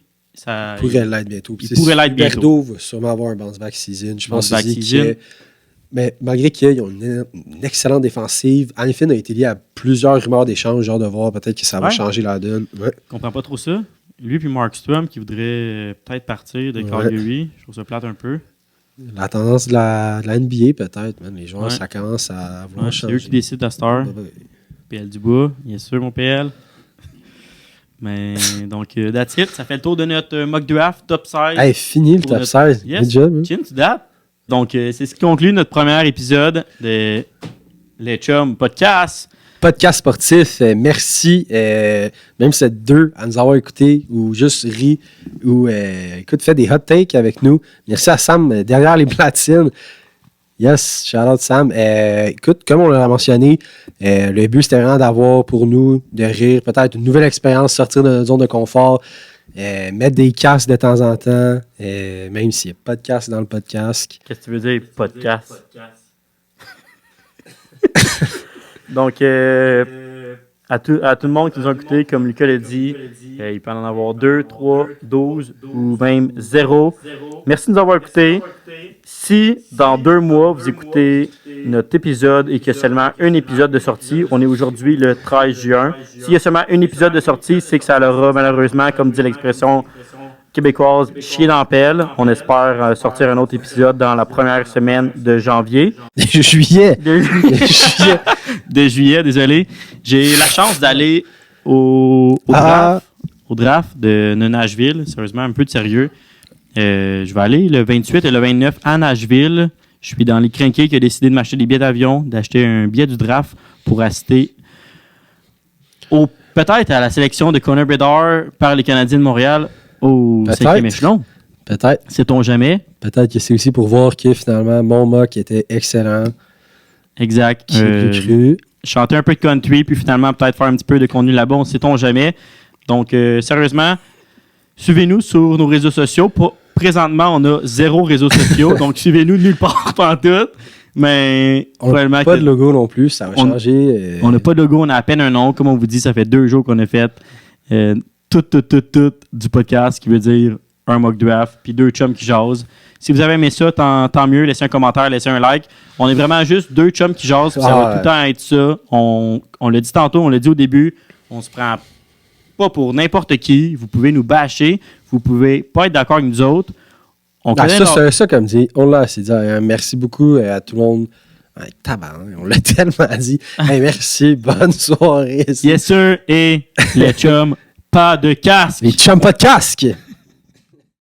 Il pourrait l'être bientôt. Il pourrait l'être bientôt. Berdo va sûrement avoir un bounce-back season. Je pense aussi mais malgré qu'ils ont une excellente défensive, Hanifin a été lié à plusieurs rumeurs d'échange, genre de voir peut-être que ça va changer la donne. Ouais. Je comprends pas trop ça. Lui puis Markstrom qui voudrait peut-être partir de Calgary. Je trouve ça plate un peu. La tendance de la NBA peut-être, man. Les joueurs, ça commence à vouloir changer. C'est eux qui décident à cette heure. PL Dubois, bien sûr, mon PL. Mais donc, that's it. Ça fait le tour de notre mock draft top 16. Hey, fini le top 16. Yes, good job. Chin to that. Donc, c'est ce qui conclut notre premier épisode de Les Chums Podcast. Podcast sportif, merci. Même si c'est 2 à nous avoir écoutés ou juste ri ou écoute, fait des hot takes avec nous. Merci à Sam derrière les platines. Yes, shout out Sam. Écoute, comme on l'a mentionné, le but c'était vraiment d'avoir pour nous de rire, peut-être une nouvelle expérience, sortir de notre zone de confort, mettre des casques de temps en temps, même s'il n'y a pas de casque dans le podcast. Qu'est-ce que tu veux dire, podcast? Donc, à tout le monde qui nous a écouté, comme Lucas l'a dit, il peut en avoir 2, 3, 12 ou même 0. Merci de nous avoir écoutés. Si, dans 2 mois, vous écoutez notre épisode et qu'il y a seulement un épisode de sortie, on est aujourd'hui le 13 juin. S'il y a seulement un épisode de sortie, c'est que ça aura malheureusement, comme dit l'expression, québécoise chier dans la pelle. On espère sortir un autre épisode dans la première semaine de janvier. Juillet. Juillet. De juillet, désolé. J'ai la chance d'aller au draft de Nashville. Sérieusement, un peu de sérieux. Je vais aller le 28 et le 29 à Nashville. Je suis dans les crinqués qui a décidé de m'acheter des billets d'avion, d'acheter un billet du draft pour assister peut-être à la sélection de Connor Bedard par les Canadiens de Montréal au 5e échelon. Peut-être. Sait-on jamais. Peut-être que c'est aussi pour voir que finalement, mon mock était excellent. Exact. Chanter un peu de country, puis finalement peut-être faire un petit peu de contenu là-bas, on sait-on jamais. Donc, sérieusement, suivez-nous sur nos réseaux sociaux. Présentement, on a 0 réseaux sociaux, donc suivez-nous nulle part pantoute. Mais on n'a pas de logo non plus, ça va changer. On n'a pas de logo, on a à peine un nom. Comme on vous dit, ça fait 2 jours qu'on a fait tout du podcast, qui veut dire un mock draft, puis 2 chums qui jasent. Si vous avez aimé ça, tant mieux. Laissez un commentaire, laissez un like. On est vraiment juste 2 chums qui jasent, puis ça va tout le temps être ça. On l'a dit tantôt, on l'a dit au début, on se prend pas pour n'importe qui. Vous pouvez nous bâcher, vous pouvez pas être d'accord avec nous autres. Ça, comme dit, on l'a assez dit. Merci beaucoup à tout le monde. On l'a tellement dit. Merci, bonne soirée. Yes, sir. Et les chums, pas de casque. Les chums, pas de casque.